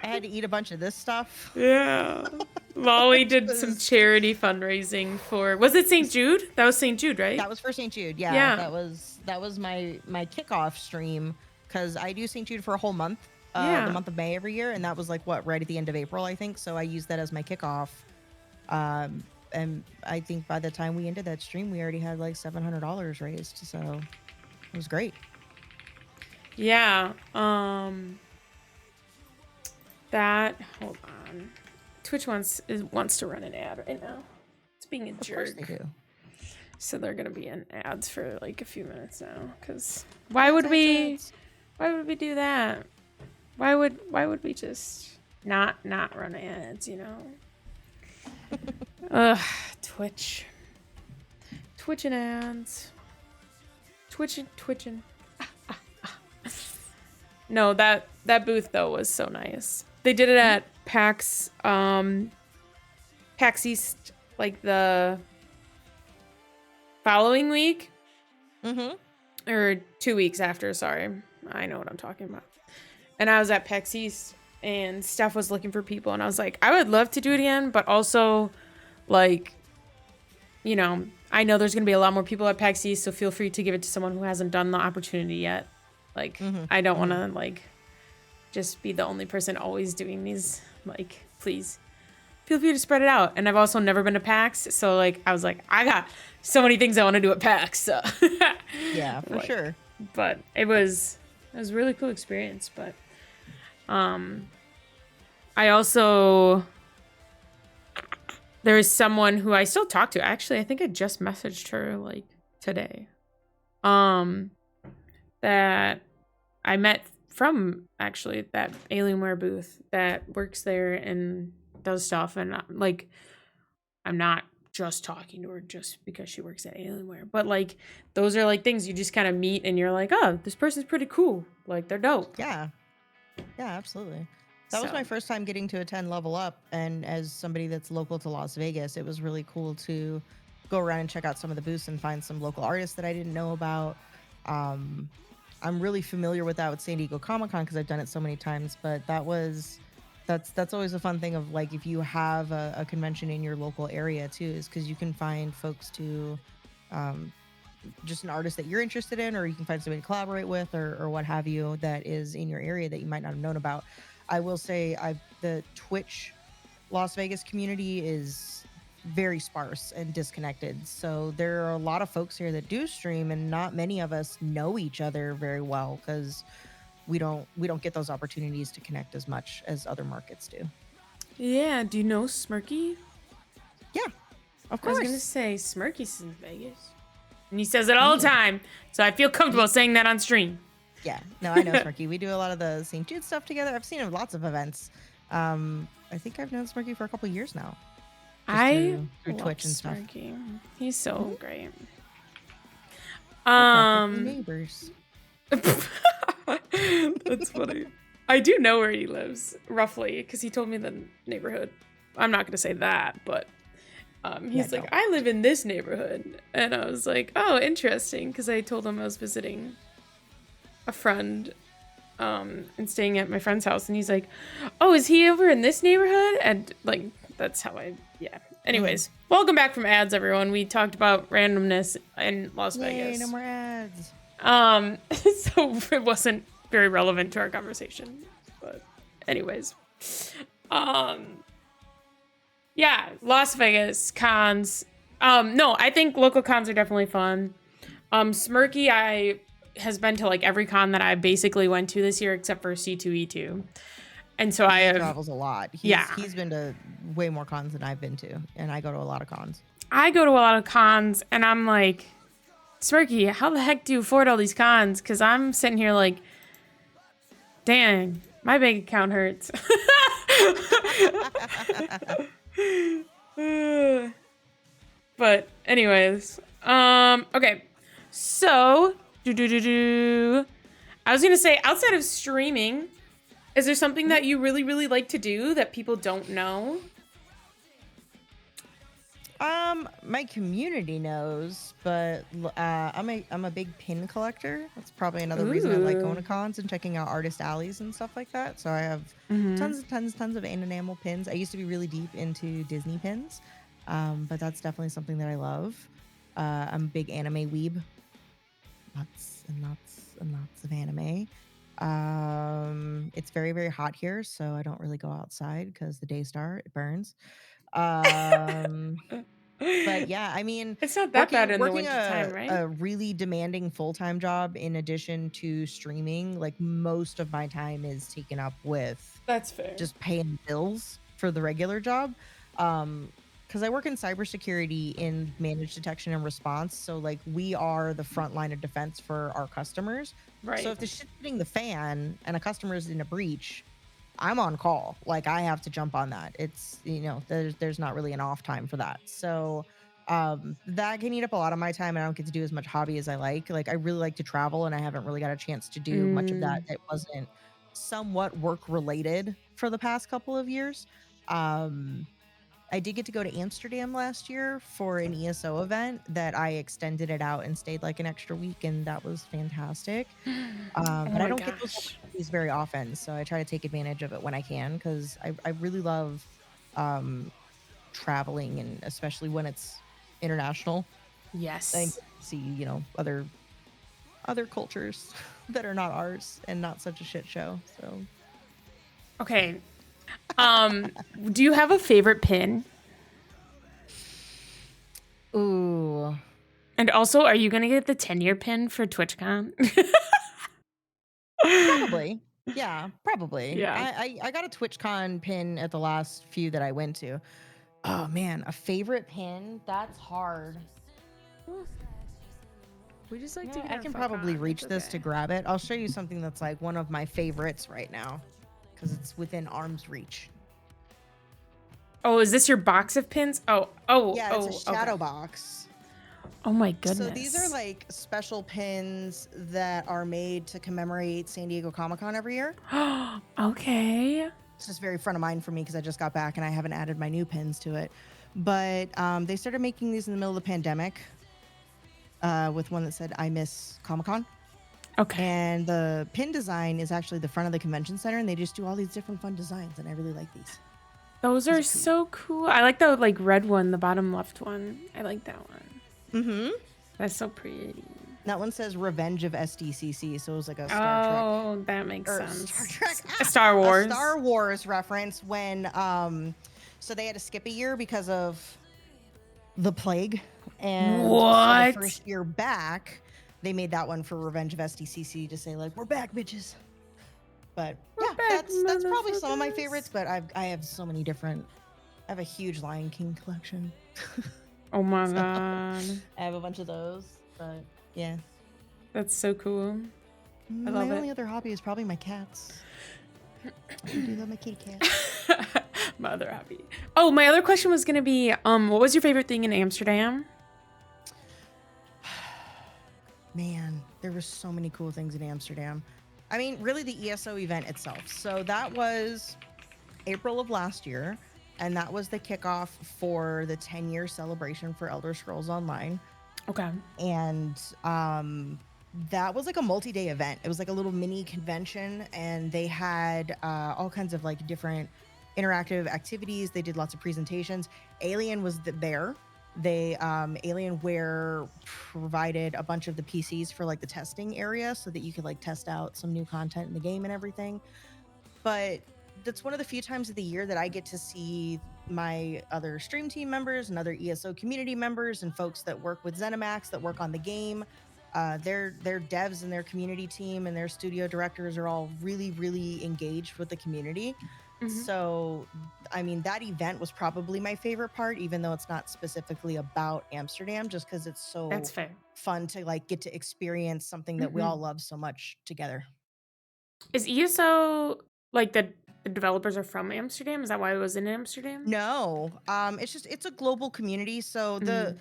I had to eat a bunch of this stuff. yeah. Lolly Which did some was charity fundraising for, was it St. Jude? That was St. Jude, right? that was for St. Jude. Yeah, Yeah. that was my kickoff stream because I do St. Jude for a whole month, Yeah. the month of May every year, and that was like what right at the end of April, I think. So I used that as my kickoff. And I think by the time we ended that stream, we already had like $700 raised. So it was great. Yeah. That, hold on. Twitch wants to run an ad right now. It's being a Of course they jerk. do. So they're gonna be in ads for like a few minutes now. Cause why would we do that? Why would we just not run ads? You know. Ugh, Twitch and ads. Twitching. No, that booth though was so nice. They did it at PAX East like the following week. Mm-hmm. Or 2 weeks after, sorry. I know what I'm talking about. And I was at PAX East and Steph was looking for people and I was like, I would love to do it again, but also like, you know, I know there's gonna be a lot more people at PAX East, so feel free to give it to someone who hasn't done the opportunity yet. Like, I don't wanna like just be the only person always doing these. Like, please feel free to spread it out. And I've also never been to PAX, so like I was like, I got so many things I want to do at PAX. So Yeah, for sure. But it was a really cool experience. But I also there is someone who I still talk to. Actually, I think I just messaged her like today. That I met from actually that Alienware booth that works there and does stuff, and like I'm not just talking to her just because she works at Alienware, but like those are like things you just kind of meet and you're like, oh, this person's pretty cool, like they're dope. Yeah, absolutely. That was my first time getting to attend Level Up, and as somebody that's local to Las Vegas, it was really cool to go around and check out some of the booths and find some local artists that I didn't know about. I'm really familiar with that with San Diego Comic-Con because I've done it so many times, but that's always a fun thing of like if you have a convention in your local area too, is because you can find folks to just an artist that you're interested in, or you can find somebody to collaborate with, or what have you, that is in your area that you might not have known about. I will say the Twitch Las Vegas community is very sparse and disconnected. So there are a lot of folks here that do stream, and not many of us know each other very well because we don't get those opportunities to connect as much as other markets do. Yeah, do you know Smirky? Yeah, of I was course. gonna say Smirky's in Vegas, and he says it all the time, so I feel comfortable saying that on stream. Yeah, no, I know Smirky. We do a lot of the St. Jude stuff together. I've seen him at lots of events. I think I've known Smirky for a couple of years now. Through Twitch and stuff. Smirky. He's so great. Neighbors. That's funny. I do know where he lives roughly because he told me the neighborhood. I'm not gonna say that, but he's like, I live in this neighborhood, and I was like, oh, interesting, because I told him I was visiting a friend and staying at my friend's house, and he's like, oh, is he over in this neighborhood? And like that's how anyways, welcome back from ads, everyone. We talked about randomness in Las Vegas. No more ads. So it wasn't very relevant to our conversation, but anyways, yeah, Las Vegas cons. No, I think local cons are definitely fun. Smirky has been to like every con that I basically went to this year except for C2E2. And so he travels a lot. He's been to way more cons than I've been to, and I go to a lot of cons. I go to a lot of cons, and I'm like, Smirky, how the heck do you afford all these cons? Because I'm sitting here like, dang, my bank account hurts. But anyways, okay, so I was gonna say, outside of streaming, is there something that you really, really like to do that people don't know? My community knows, but I'm a big pin collector. That's probably another reason I like going to Ooh. cons and checking out artist alleys and stuff like that. So I have Mm-hmm. tons and tons, tons of enamel pins. I used to be really deep into Disney pins, but that's definitely something that I love. I'm a big anime weeb, lots and lots and lots of anime. It's very, very hot here, so I don't really go outside because the Daystar it burns. Um, but yeah, I mean, It's not that bad working in the working winter time, a right? a really demanding full-time job in addition to streaming, like most of my time is taken up with That's fair. just paying bills for the regular job. Because I work in cybersecurity in managed detection and response. So like we are the front line of defense for our customers. So Right. if the shit's hitting the fan and a customer is in a breach, I'm on call. Like I have to jump on that. It's there's not really an off time for that. So that can eat up a lot of my time and I don't get to do as much hobby as I like. Like I really like to travel and I haven't really got a chance to do much of that Mm. that wasn't somewhat work related for the past couple of years. Um I did get to go to Amsterdam last year for an ESO event that I extended it out and stayed like an extra week and that was fantastic. Oh But I my don't get those gosh. opportunities very often, so I try to take advantage of it when I can because I really love um, traveling and especially when it's international and Yes. see other cultures that are not ours and not such a shit show. So, Okay. Do you have a favorite pin? ooh, And also, are you gonna get the 10-year pin for TwitchCon? probably. Yeah, probably. Yeah. I got a TwitchCon pin at the last few that I went to. Oh man, a favorite pin? That's hard. We just like You to know, get I our can fuck probably on. It's reach this to okay. grab it. I'll show you something that's like one of my favorites right now because it's within arm's reach. Oh, is this your box of pins? Yeah, it's a Okay. shadow box. Oh my So these are goodness. like special pins that are made to commemorate San Diego Comic-Con every year. Okay. It's just very front of mind for me because I just got back and I haven't added my new pins to it. But they started making these in the middle of the pandemic with one that said, "I miss Comic-Con." Okay. And the pin design is actually the front of the convention center, and they just do all these different fun designs, and I really like these. Those These are are cool. so cool. I like the like red one, the bottom left one. I like that one. Mm-hmm. That's so pretty. That one says Revenge of SDCC, so it was like a Star Trek Oh, that makes or Star sense. Trek, Star a Wars. Star Wars reference when so they had to skip a year because of the plague, and so the What? first year back, they made that one for Revenge of SDCC to say like we're back, bitches. But We're yeah, back, that's probably some of my favorites. motherfuckers. But I have so many different. I have a huge Lion King collection. Oh my So god. I have a bunch of those. But yeah, That's so cool. I my love only it. other hobby is probably my cats. I do love my kitty cat. My other hobby. Oh, my other question was gonna be, what was your favorite thing in Amsterdam? Man, there were so many cool things in Amsterdam. I mean, really the ESO event itself. So that was April of last year, and that was the kickoff for the 10-year celebration for Elder Scrolls Online. Okay. And that was like a multi-day event. It was like a little mini convention, and they had all kinds of like different interactive activities. They did lots of presentations. Alien was there. They Alienware provided a bunch of the PCs for like the testing area so that you could like test out some new content in the game and everything. But that's one of the few times of the year that I get to see my other stream team members and other ESO community members and folks that work with ZeniMax that work on the game. Their devs and their community team and their studio directors are all really, really engaged with the community. Mhm. So, I mean, that event was probably my favorite part, even though it's not specifically about Amsterdam, just because it's so That's fair. fun to like get to experience something that we Mhm. all love so much together. Is ESO like the developers are from Amsterdam? Is that why it was in Amsterdam? No, it's a global community. So the Mm.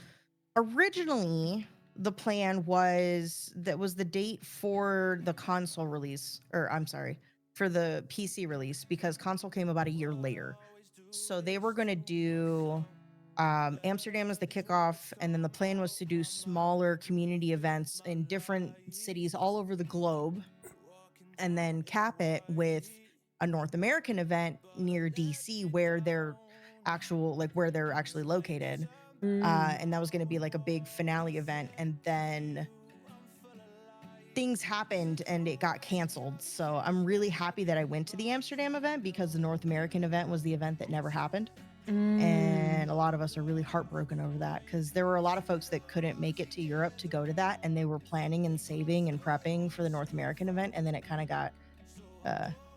originally the plan was that was the date for the console release, or I'm sorry, for the PC release because console came about a year later. So they were going to do Amsterdam is the kickoff, and then the plan was to do smaller community events in different cities all over the globe, and then cap it with a North American event near DC where they're actually located. And that was going to be like a big finale event, and then things happened and it got canceled. So I'm really happy that I went to the Amsterdam event, because the North American event was the event that never happened. And a lot of us are really heartbroken over that, because there were a lot of folks that couldn't make it to Europe to go to that, and they were planning and saving and prepping for the North American event, and then it kind of got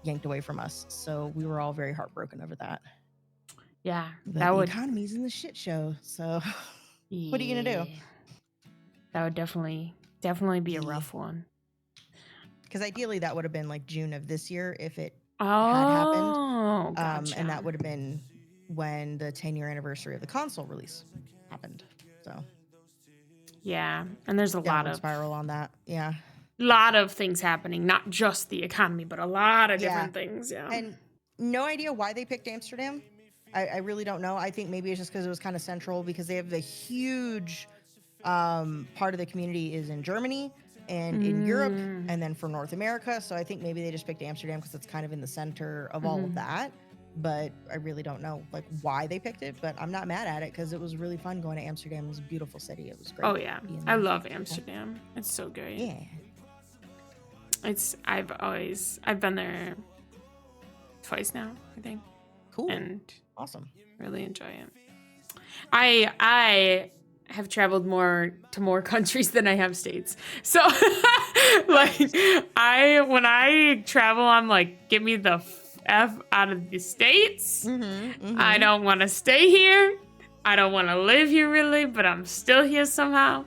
yanked away from us. So we were all very heartbroken over that. Yeah, But that the would. economy's in the shit show. So what are you gonna do? That would definitely be a rough one. Because ideally that would have been like June of this year if it Oh, had happened. gotcha. And that would have been when the 10-year anniversary of the console release happened. So yeah, and there's a lot of spiral on that. Yeah. lot of things happening, not just the economy, but a lot of different things. Yeah. And no idea why they picked Amsterdam. I really don't know. I think maybe it's just because it was kind of central, because they have a huge part of the community is in Germany and in Europe, and then for North America. So I think maybe they just picked Amsterdam because it's kind of in the center of all of that. But I really don't know like why they picked it, but I'm not mad at it because it was really fun going to Amsterdam. It was a beautiful city. It was great. Oh yeah, I love Amsterdam. It's so great. Yeah. I've been there twice now, I think. Cool. And awesome. Really enjoy it. I have traveled to more countries than I have states. So like when I travel, I'm like, get me the F out of the states. I don't want to stay here. I don't want to live here really, but I'm still here somehow.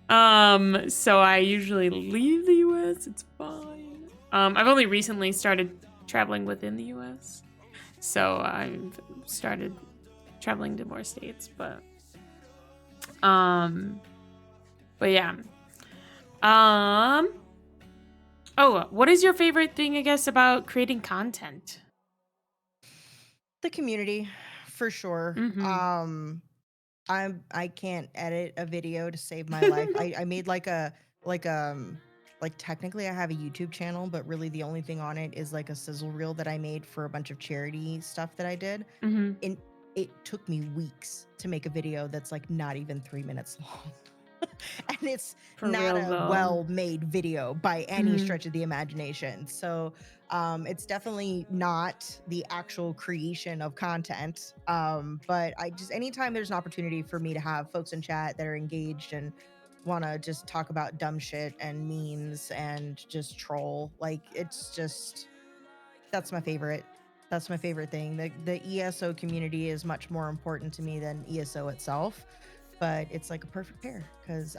So I usually leave the US. It's fine. I've only recently started traveling within the US. So I've started traveling to more states, but yeah. What is your favorite thing, I guess, about creating content? The community, for sure. I can't edit a video to save my life. I made like technically I have a YouTube channel, but really the only thing on it is like a sizzle reel that I made for a bunch of charity stuff that I did. And it took me weeks to make a video that's like not even 3 minutes long. And it's not a well-made video by any stretch of the imagination. So it's definitely not the actual creation of content. But anytime there's an opportunity for me to have folks in chat that are engaged and want to just talk about dumb shit and memes and just troll, like that's my favorite. That's my favorite thing. The ESO community is much more important to me than ESO itself, but it's like a perfect pair because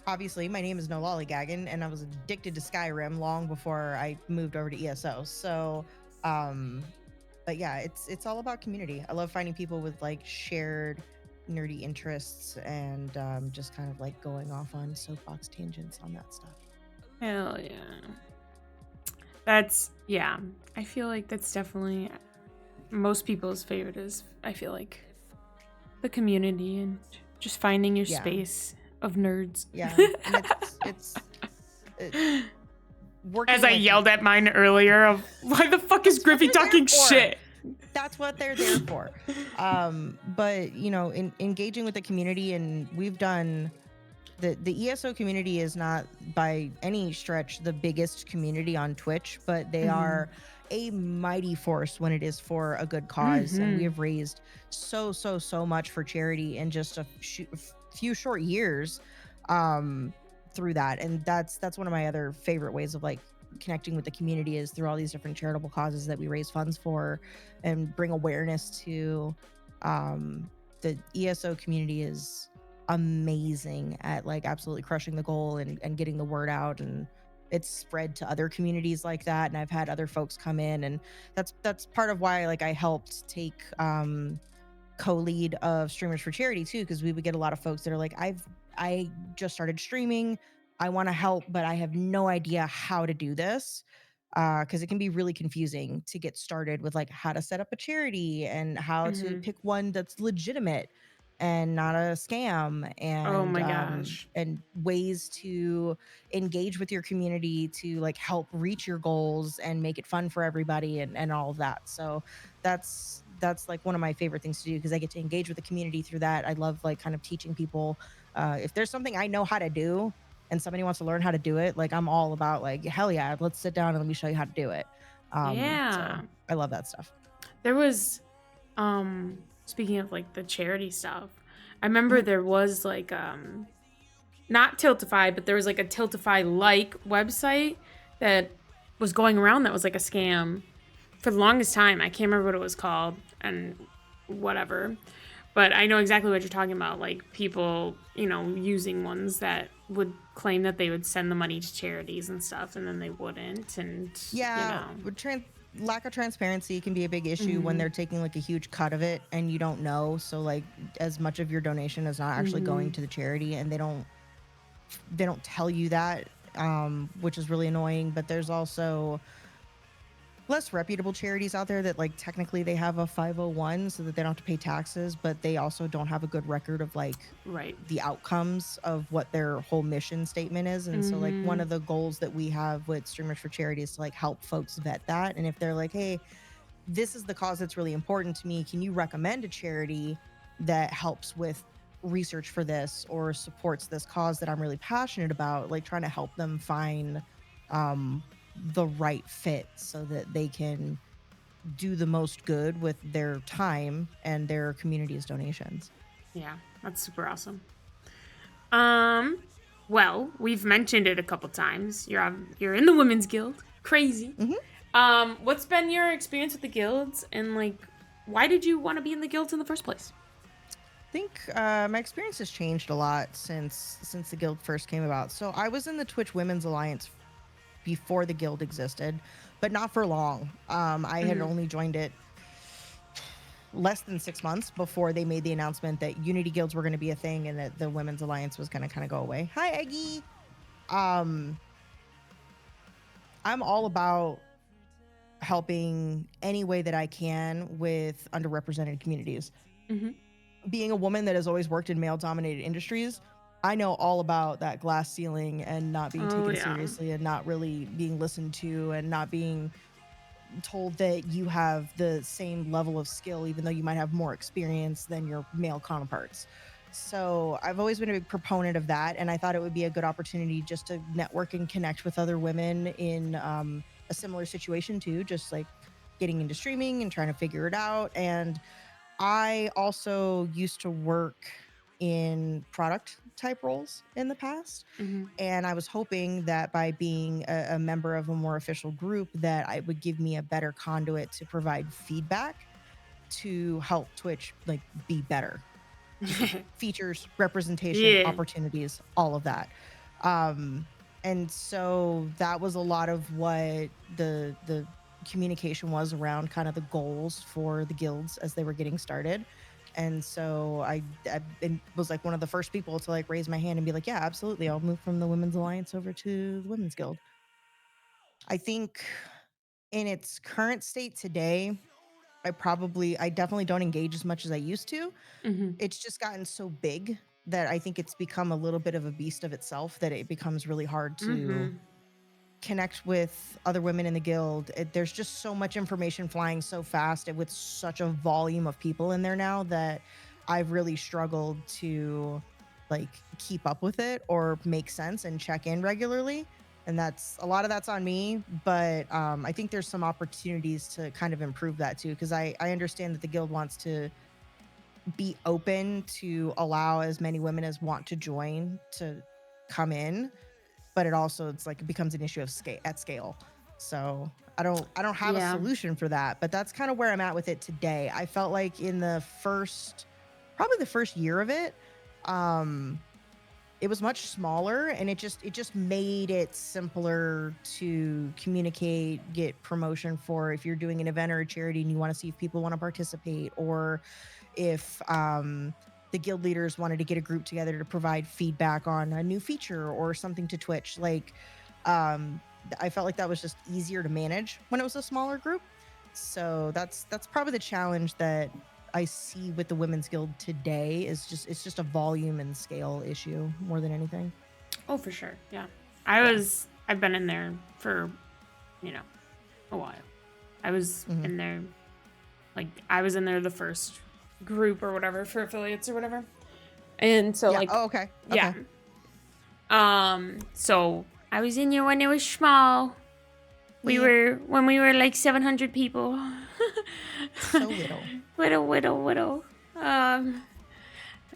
obviously my name is No Lollygagging and I was addicted to Skyrim long before I moved over to ESO. So, but yeah, it's all about community. I love finding people with like shared nerdy interests and just kind of like going off on soapbox tangents on that stuff. Hell yeah. I feel like that's definitely most people's favorite is, I feel like, the community and just finding your space of nerds. Yeah. And it's working as I yelled at mine earlier of why the fuck is Griffey talking shit? That's what they're there for. But engaging with the community, and we've done the ESO community is not by any stretch the biggest community on Twitch, but they are a mighty force when it is for a good cause. And we have raised so much for charity in just a few short years through that. And that's one of my other favorite ways of like connecting with the community is through all these different charitable causes that we raise funds for and bring awareness to. The ESO community is amazing at like absolutely crushing the goal and getting the word out, and it's spread to other communities like that. And I've had other folks come in, and that's part of why like I helped take co-lead of Streamers for Charity too, because we would get a lot of folks that are like, I just started streaming, I want to help, but I have no idea how to do this. because it can be really confusing to get started with like how to set up a charity and how to Mhm. pick one that's legitimate and not a scam, Oh my gosh. and ways to engage with your community to like help reach your goals and make it fun for everybody and all of that. So that's like one of my favorite things to do because I get to engage with the community through that. I love like kind of teaching people, if there's something I know how to do and somebody wants to learn how to do it, like I'm all about like, hell yeah, let's sit down and let me show you how to do it. So Yeah. I love that stuff. There was speaking of like the charity stuff, I remember Mhm. there was like not Tiltify, but there was like a Tiltify like website that was going around that was like a scam for the longest time. I can't remember what it was called and whatever. But I know exactly what you're talking about, like people, using ones that would claim that they would send the money to charities and stuff and then they wouldn't Yeah, lack of transparency can be a big issue when mhm. they're taking like a huge cut of it and you don't know. So like as much of your donation is not actually going Mhm. to the charity and they don't tell you that, which is really annoying. But there's also less reputable charities out there that like technically they have a 501 so that they don't have to pay taxes, but they also don't have a good record of like Right. the outcomes of what their whole mission statement is. And so like one Mhm. of the goals that we have with Streamers for Charity is to like help folks vet that. And if they're like, hey, this is the cause that's really important to me, can you recommend a charity that helps with research for this or supports this cause that I'm really passionate about, like trying to help them find um the right fit so that they can do the most good with their time and their community's donations. Yeah, that's super awesome. Um, well, we've mentioned it a couple times. You're in the Women's Guild. Crazy. Mhm. What's been your experience with the guilds and like why did you want to be in the guilds in the first place? I think my experience has changed a lot since the guild first came about. So I was in the Twitch Women's Alliance before the guild existed, but not for long. I had Mhm. only joined it less than 6 months before they made the announcement that Unity guilds were going to be a thing and that the Women's Alliance was going to kind of go away. Hi, Eggy. Um, I'm all about helping any way that I can with underrepresented communities. Mhm. Being a woman that has always worked in male dominated industries, I know all about that glass ceiling and not being Oh taken yeah. seriously and not really being listened to and not being told that you have the same level of skill, even though you might have more experience than your male counterparts. So I've always been a big proponent of that. And I thought it would be a good opportunity just to network and connect with other women in a similar situation, too, just like getting into streaming and trying to figure it out. And I also used to work in product type roles in the past. Mhm. And I was hoping that by being a member of a more official group, that I would give me a better conduit to provide feedback to help Twitch like be better. Just features, representation, Yeah. opportunities, all of that. Um, and so that was a lot of what the communication was around kind of the goals for the guilds as they were getting started. And so was like one of the first people to like raise my hand and be like, yeah, absolutely. I'll move from the Women's Alliance over to the Women's Guild. I think in its current state today, I definitely don't engage as much as I used to. Mhm. It's just gotten so big that I think it's become a little bit of a beast of itself that it becomes really hard to Mhm. connect with other women in the guild. There's just so much information flying so fast and with such a volume of people in there now that I've really struggled to like keep up with it or make sense and check in regularly. And that's a lot of that's on me, but I think there's some opportunities to kind of improve that too because I understand that the guild wants to be open to allow as many women as want to join to come in, but it's like it becomes an issue of scale. So I don't have a Yeah. solution for that, but that's kind of where I'm at with it today. I felt like in probably the first year of it, um it was much smaller and it just made it simpler to communicate, get promotion for if you're doing an event or a charity and you want to see if people want to participate, or if the guild leaders wanted to get a group together to provide feedback on a new feature or something to Twitch. Like I felt like that was just easier to manage when it was a smaller group. So that's probably the challenge that I see with the Women's Guild today is just it's just a volume and scale issue more than anything. Oh, for sure. Yeah. Yeah. I've been in there for, a while. I was Mhm. in there, I was in there the first group or whatever for affiliates or whatever. And so, Yeah. Oh, okay. yeah. Okay. So I was in there when it was small. When we were like 700 people. So little. Little.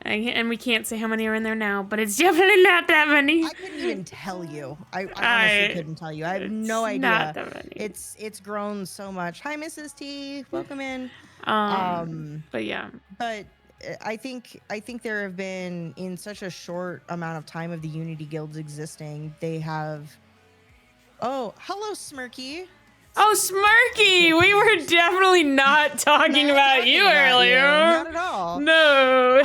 And we can't say how many are in there now, but it's definitely not that many. I couldn't even tell you. I honestly couldn't tell you. I have no idea. Not that many. It's grown so much. Hi, Mrs. T. Welcome in. But yeah. But I think there have been, in such a short amount of time of the Unity Guilds existing, they have. Oh, hello, Smirky. Oh, Smirky! We were definitely not talking about you earlier. Not at all. No.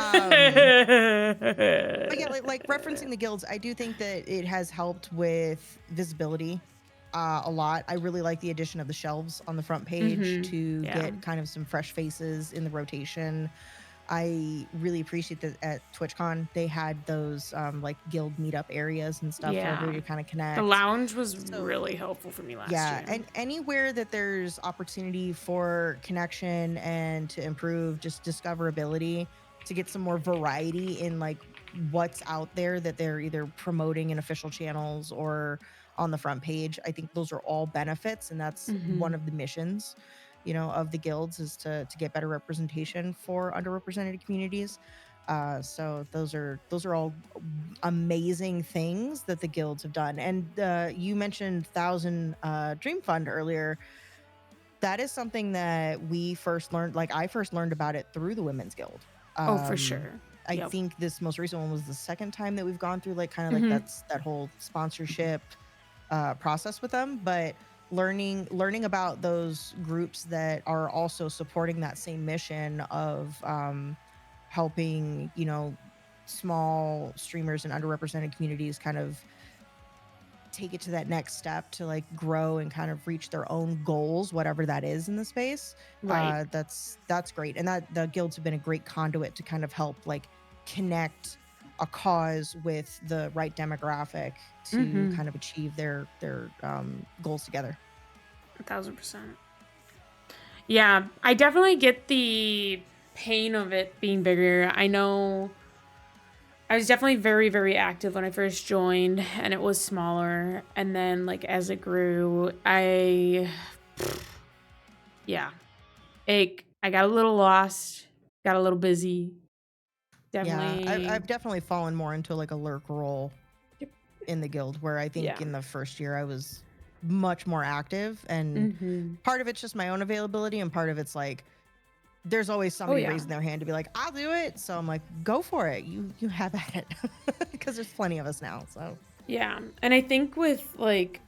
But yeah, like referencing the guilds, I do think that it has helped with visibility a lot. I really like the addition of the shelves on the front page to get kind of some fresh faces in the rotation. I really appreciate that at TwitchCon they had those like guild meetup areas and stuff for everybody to kind of connect. The lounge was really helpful for me last year. Yeah, and anywhere that there's opportunity for connection and to improve just discoverability, to get some more variety in like what's out there that they're either promoting in official channels or on the front page. I think those are all benefits, and that's one of the missions, of the guilds, is to get better representation for underrepresented communities. So those are all amazing things that the guilds have done. And you mentioned Thousand Dream Fund earlier. That is something that we first learned. Like I first learned about it through the Women's Guild. For sure. I think this most recent one was the second time that we've gone through like kind of like that whole sponsorship process with them. But learning about those groups that are also supporting that same mission of helping, small streamers and underrepresented communities kind of take it to that next step to like grow and kind of reach their own goals, whatever that is in the space. Right. That's great. And that the guilds have been a great conduit to kind of help like connect a cause with the right demographic to kind of achieve their goals together. 1,000%. Yeah, I definitely get the pain of it being bigger. I know I was definitely very, very active when I first joined, and it was smaller. And then, like, as it grew, I got a little lost, got a little busy. Definitely. Yeah, I've definitely fallen more into like a lurk role in the guild, where I think in the first year I was much more active, and part of it's just my own availability, and part of it's like there's always somebody raising their hand to be like, I'll do it. So I'm like, go for it. You have at it, because there's plenty of us now. So yeah, and I think with like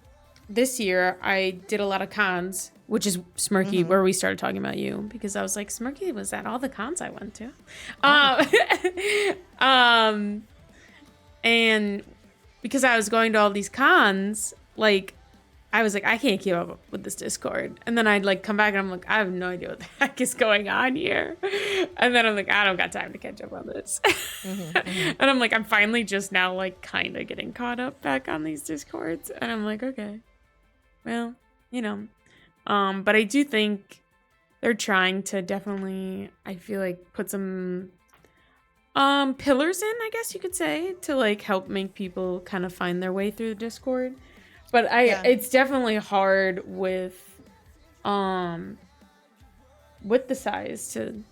this year I did a lot of cons, which is Smirky, where we started talking about you, because I was like, Smirky was at all the cons I went to. And because I was going to all these cons, like I was like, I can't keep up with this Discord. And then I'd like come back and I'm like, I have no idea what the heck is going on here. And then I'm like, I don't got time to catch up on this. And I'm like, I'm finally just now like kind of getting caught up back on these Discords. And I'm like, okay, well, but I do think they're trying to definitely, I feel like, put some pillars in, I guess you could say, to like help make people kind of find their way through the Discord. But it's definitely hard with the size to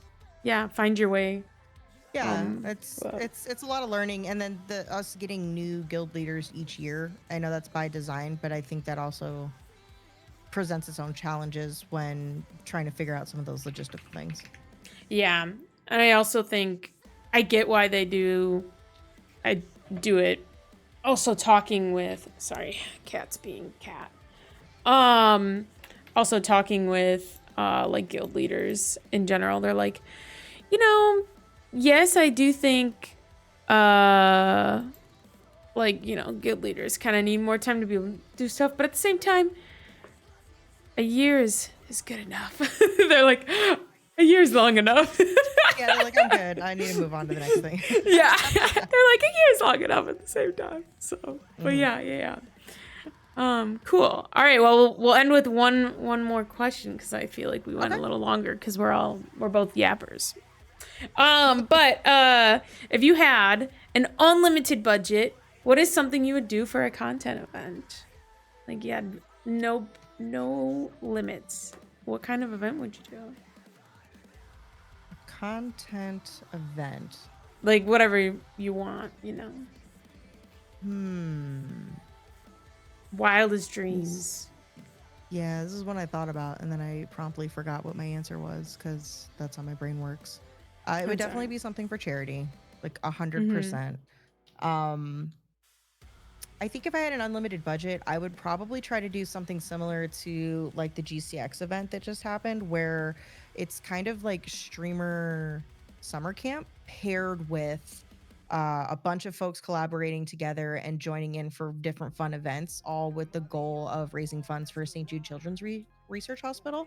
find your way. Yeah, it's a lot of learning, and then us getting new guild leaders each year. I know that's by design, but I think that also presents its own challenges when trying to figure out some of those logistical things. Yeah, and I also think I get why they do. I do it. Also talking with, sorry, cats being cat. Also talking with like guild leaders in general. They're like, yes, I do think like, you know, guild leaders kind of need more time to be able to do stuff. But at the same time, a year is good enough. They're like, a year's long enough. Yeah, they're like, I'm good. I need to move on to the next thing. Yeah. They're like, a year's long enough at the same time. So, but yeah. Cool. All right. Well, we'll end with one more question because I feel like we went a little longer because we're both yappers. But if you had an unlimited budget, what is something you would do for a content event? Like you had no limits. What kind of event would you do? Content event. Like whatever you want, you know. Wildest dreams. Yeah, this is one I thought about, and then I promptly forgot what my answer was because that's how my brain works. It would definitely be something for charity, like 100%. I think if I had an unlimited budget, I would probably try to do something similar to like the GCX event that just happened, where it's kind of like streamer summer camp paired with a bunch of folks collaborating together and joining in for different fun events, all with the goal of raising funds for St. Jude Children's Research Hospital.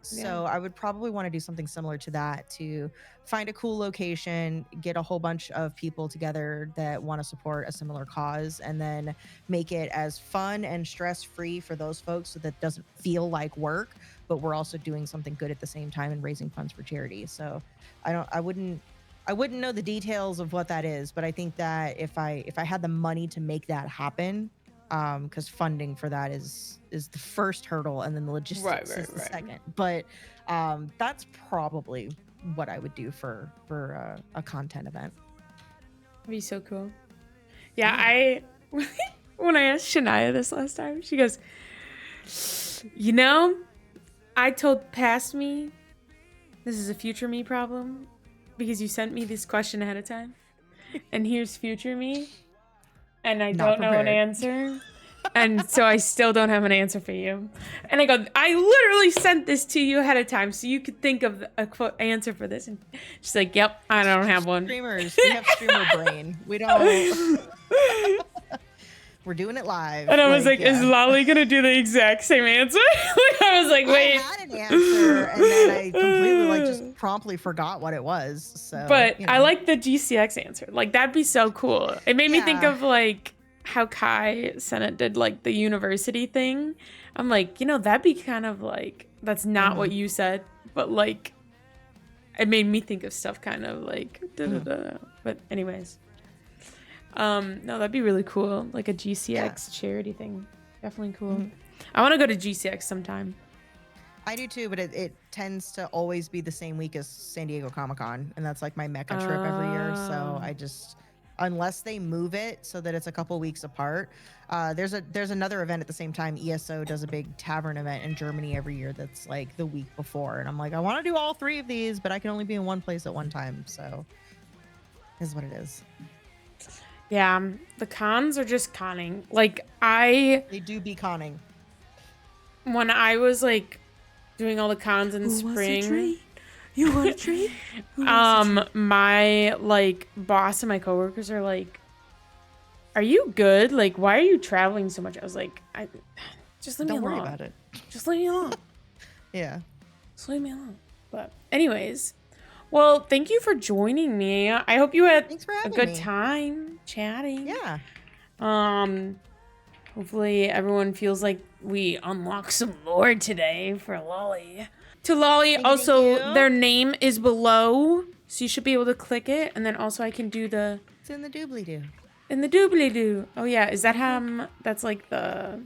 So I would probably want to do something similar to that, to find a cool location, get a whole bunch of people together that want to support a similar cause, and then make it as fun and stress-free for those folks so that it doesn't feel like work, but we're also doing something good at the same time and raising funds for charity. So I wouldn't know the details of what that is, but I think that if I had the money to make that happen, because funding for that is the first hurdle, and then the logistics is the second. But that's probably what I would do for a content event. That'd be so cool. Yeah, when I asked Shania this last time, she goes, you know, I told past me this is a future me problem because you sent me this question ahead of time, and here's future me, and I don't know an answer, and so I still don't have an answer for you. And I go, I literally sent this to you ahead of time so you could think of a quote answer for this. And she's like, yep, I don't have one. Streamers, we have streamer brain. We don't. We're doing it live. And I was like, is Lolly gonna do the exact same answer? I was like, wait. I had an answer, and then I completely just promptly forgot what it was. So, but I like the GCX answer. Like that'd be so cool. It made me think of like how Kai Sennett did like the university thing. I'm like, you know, that'd be kind of like, that's not what you said, but like it made me think of stuff kind of like But anyways. No, that'd be really cool. Like a GCX charity thing. Definitely cool. I want to go to GCX sometime. I do too, but it tends to always be the same week as San Diego Comic-Con, and that's like my Mecca trip every year. So I just, unless they move it so that it's a couple weeks apart. There's another event at the same time. ESO does a big tavern event in Germany every year that's like the week before, and I'm like, I want to do all three of these, but I can only be in one place at one time. So this is what it is. Yeah, the cons are just conning. Like they do be conning. When I was like doing all the cons in spring, you want a treat? My like boss and my coworkers are like, "Are you good? Like, why are you traveling so much?" I was like, just leave me alone. Don't worry about it. Just leave me alone. Yeah, just leave me alone." But anyways. Well, thank you for joining me. I hope you had a good time chatting. Yeah. Hopefully everyone feels like we unlocked some lore today for Lolly. To Lolly, also, their name is below, so you should be able to click it. And then also I can do the... It's in the doobly-doo. In the doobly-doo. Oh, yeah. Is that how... That's like the...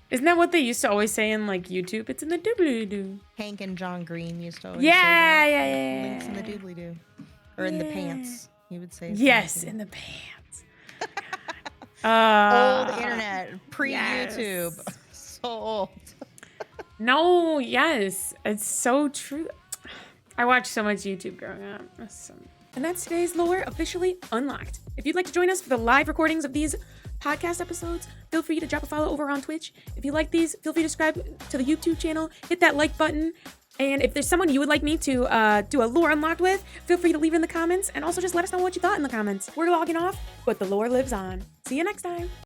Isn't that what they used to always say in like YouTube? It's in the doobly-doo. Hank and John Green used to always say that. Yeah. Links in the doobly-doo. Or in the pants, he would say. Yes, in the pants. Old internet, pre-YouTube. Yes. So old. No, yes. It's so true. I watched so much YouTube growing up. And that's today's lore officially unlocked. If you'd like to join us for the live recordings of these podcast episodes, feel free to drop a follow over on Twitch. If you like these, feel free to subscribe to the YouTube channel, hit that like button, And if there's someone you would like me to do a lore unlocked with, feel free to leave it in the comments, and also just let us know what you thought in the comments. We're logging off, but the lore lives on. See you next time.